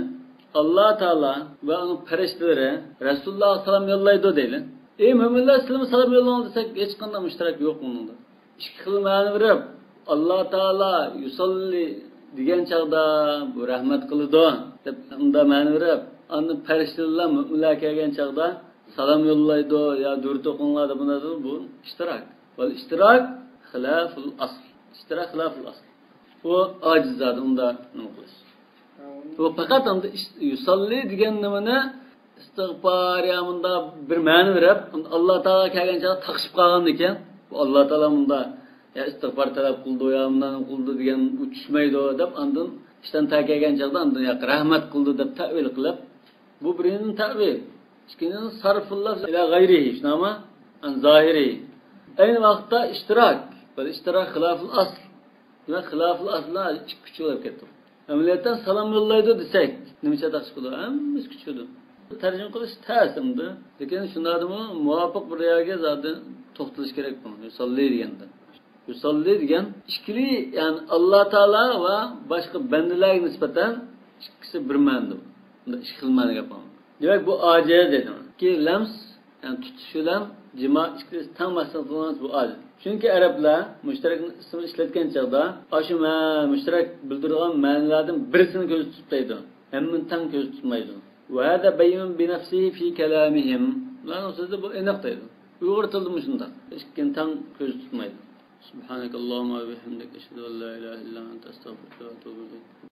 Alloh taolo va uning farishtalari Rasululloh sallam yollaydi deydi. Ey mo'minlar, sizlar salom yo'llang desak, hech qanday mushtarak yo'q bunda. Ikki xil ma'no berib, Alloh taolo yusalli degan chaqda bu rahmat qiladi deb unda ma'no berib, uni farishtalar mo'minlar kelgan chaqda salom yo'llaydi yo durud o'qinglar deb bu ishtirok. Val ishtirok xilaful asl. Ishtirok xilaful asl. Bu ojizlar unda nima qilish? Bu faqat unda yusalli degan nimani istig'for yamında bir ma'no berib, Alloh taolo kelgan chaqda taqishib qolgan ekan. Bu Alloh taolo bunda ya istig'for talab qildi, ya bundan qildi degan uchmaydi deb ondan ishdan kelgan chaqda ondan rahmat qildi deb ta'vil qilib, bu birining ta'vil. Ikkinchisi sarfullah ila g'ayrihi, shnama an zohiri. Ayni vaqtda ishtirok, bu ishtirok xilaful asl. Demak, xilaful asla ikki kuch bo'lib ketdi. Amaliyotdan salom yo'llaydi desak, nimacha taqsiz qiladi? Hammasi kuchidi. Tarjima qilish ta'simdi, lekin shundadimi muvofiq bir yerga zaten to'xtalish kerak bu. Yusalli deganda. Yusalli degan ikkili, ya'ni Alloh taolo va boshqa bandalarga nisbatan ikkisi bir ma'noda. Bunda ikki xil ma'no gap bor. Demak, bu ojiz dedim. Ki lams, ya'ni tutish bilan jimo ikkisi tang maqsad qilgan bu ojiz. Chunki arablar mushtarak ismini ishlatgan chaqda, ashu mushtarak bildirgan ma'nolardan birisini ko'z tutmaydi. Hammani tang ko'z tutmaydi. وهذا بين بنفسه في كلامهم. لا نقصد بأنك تيجي. ويقول تلهم شنطة. إيش كنتم كوز تسمعين. سبحانك اللهم وبحمدك أشهد أن لا إله إلا أنت أستغفرك وأتوب إليك.